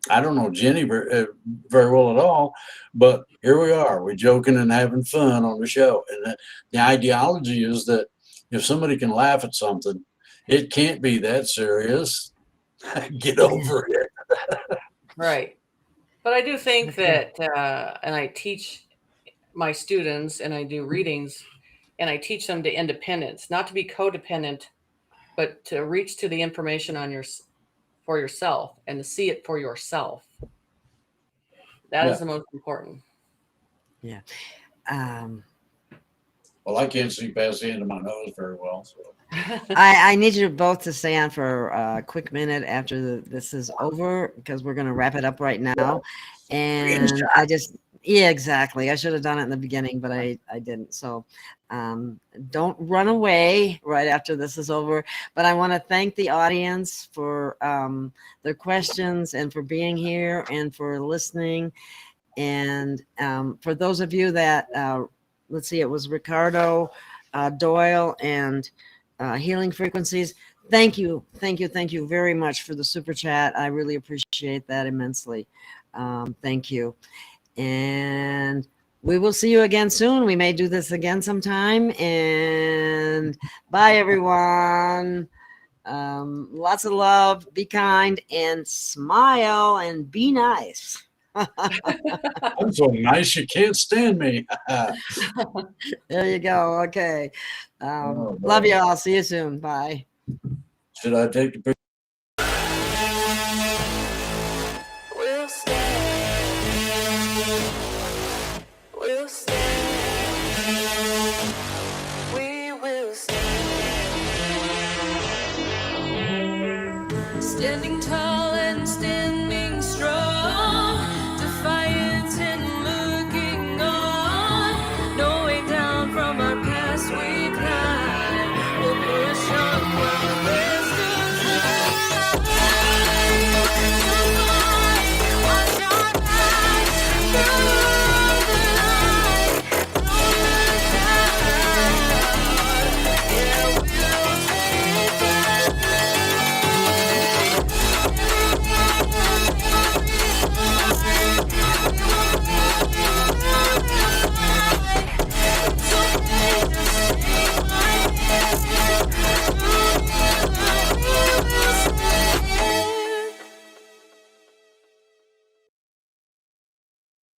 I don't know Jenny very well at all, but here we are. We're joking and having fun on the show. And the ideology is that if somebody can laugh at something, it can't be that serious. Get over it. Right. But I do think that, and I teach my students and I do readings and I teach them to independence, not to be codependent, but to reach to the information for yourself and to see it for yourself. That Yeah. is the most important. Yeah. Um, Well, I can't see past the end of my nose very well. So. I need you both to stay on for a quick minute after this is over because we're going to wrap it up right now. And yeah, exactly. I should have done it in the beginning, but I didn't. So don't run away right after this is over. But I want to thank the audience for their questions and for being here and for listening. And for those of you that, let's see, it was Ricardo, Doyle, and Healing Frequencies. Thank you very much for the super chat. I really appreciate that immensely. Thank you. And we will see you again soon. We may do this again sometime. And bye, everyone. Lots of love. Be kind and smile and be nice. I'm so nice you can't stand me. There you go. Okay. Oh, love boy. you all. See you soon. Bye. Should I take the picture? We'll stand. We'll stand.